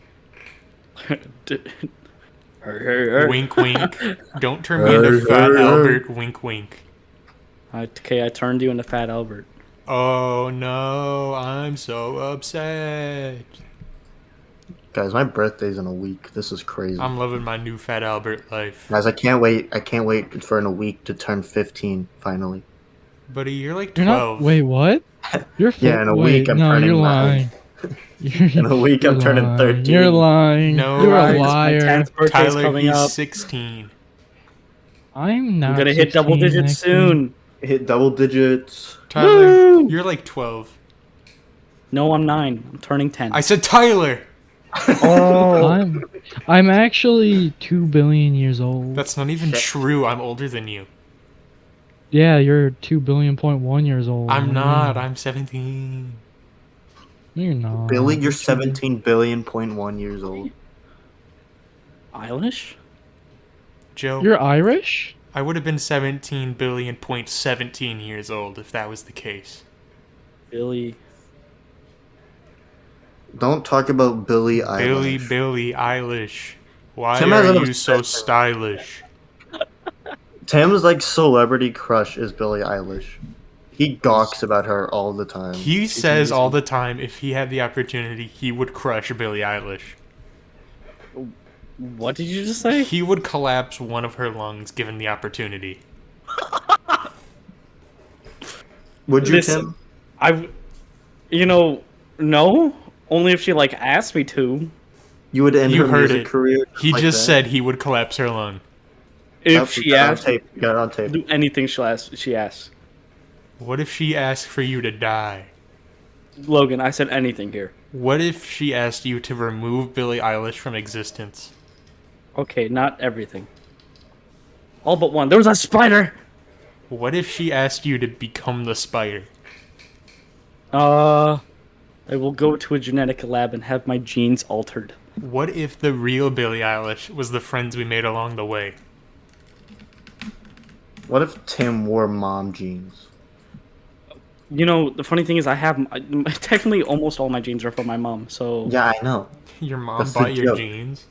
Hey. Wink, wink. Don't turn me into Fat Albert. Wink, wink. Okay, I turned you into Fat Albert. Oh no, I'm so upset. Guys, my birthday's in a week. This is crazy. I'm loving my new Fat Albert life. Guys, I can't wait. I can't wait for in a week to turn 15 finally. Buddy, you're like You're 12. not. Wait, what? You're Yeah, in a wait, week I'm no, turning you're 9. lying. In a week I'm You're turning lying. 13. You're lying. No, You're guys, a my liar. 10th birthday's Tyler, coming he's up. 16. I'm not. I'm gonna hit double 16 digits next week. soon. Hit double digits. Tyler, Woo! you're like 12. No, I'm 9. I'm turning 10. I said Tyler! Oh. I'm actually 2 billion years old. That's not even true. I'm older than you. Yeah, you're 2 billion.1 years old. I'm not. I'm 17. You're not. Billy, you're You're 17 billion.1 years old. Eilish? Joe, You're Irish? I would have been 17 billion point 17 years old if that was the case. Billy. Don't talk about Billy Eilish. Billie Eilish. Why Tim has are an you so obsession. stylish? Tim's like celebrity crush is Billie Eilish. He gawks about her all the time. He says all the time if he had the opportunity, he would crush Billie Eilish. What did you just say? He would collapse one of her lungs given the opportunity. Would you, Listen, Tim? No. Only if she like asked me to. You would end You her heard music it. career. He like just that? said he would collapse her lung. If Nope, she you got it on asked, tape. You got it on tape. do anything she asks. What if she asked for you to die? Logan, I said anything here. What if she asked you to remove Billie Eilish from existence? Okay, not everything. All but one. There was a spider. What if she asked you to become the spider? I will go to a genetic lab and have my genes altered. What if the real Billie Eilish was the friends we made along the way? What if Tim wore mom jeans? You know, the funny thing is, technically almost all my genes are from my mom. So Yeah, I know. Your mom That's the bought your joke. jeans?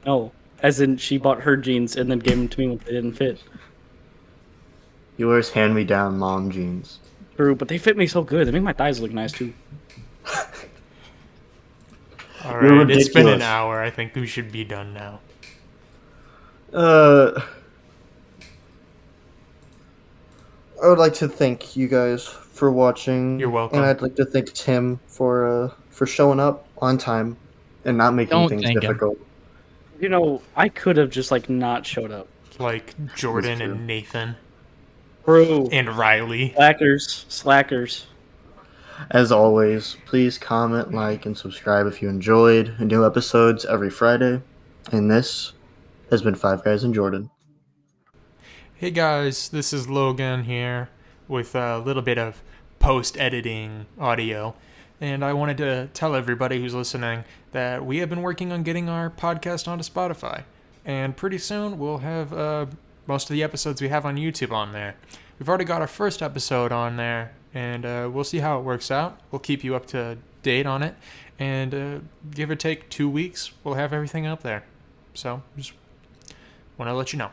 no, as in she bought her jeans and then gave them to me when they didn't fit. He wears hand-me-down mom jeans. True, but they fit me so good. They make my thighs look nice too. Alright, it's been an ridiculous. hour. I think we should be done now. I would like to thank you guys for watching. You're welcome. And I'd like to thank Tim for showing up on time and not making Don't things thank him. difficult. You know, I could have just like not showed up. Like Jordan true. and Nathan Bro, and Riley. slackers. As always, please comment, like, and subscribe if you enjoyed. New episodes every Friday. And this has been Five Guys and Jordan. Hey guys, this is Logan here with a little bit of post-editing audio. And I wanted to tell everybody who's listening that we have been working on getting our podcast onto Spotify. And pretty soon we'll have most of the episodes we have on YouTube on there. We've already got our first episode on there, and we'll see how it works out. We'll keep you up to date on it. And give or take 2 weeks, we'll have everything up there. So just want to let you know.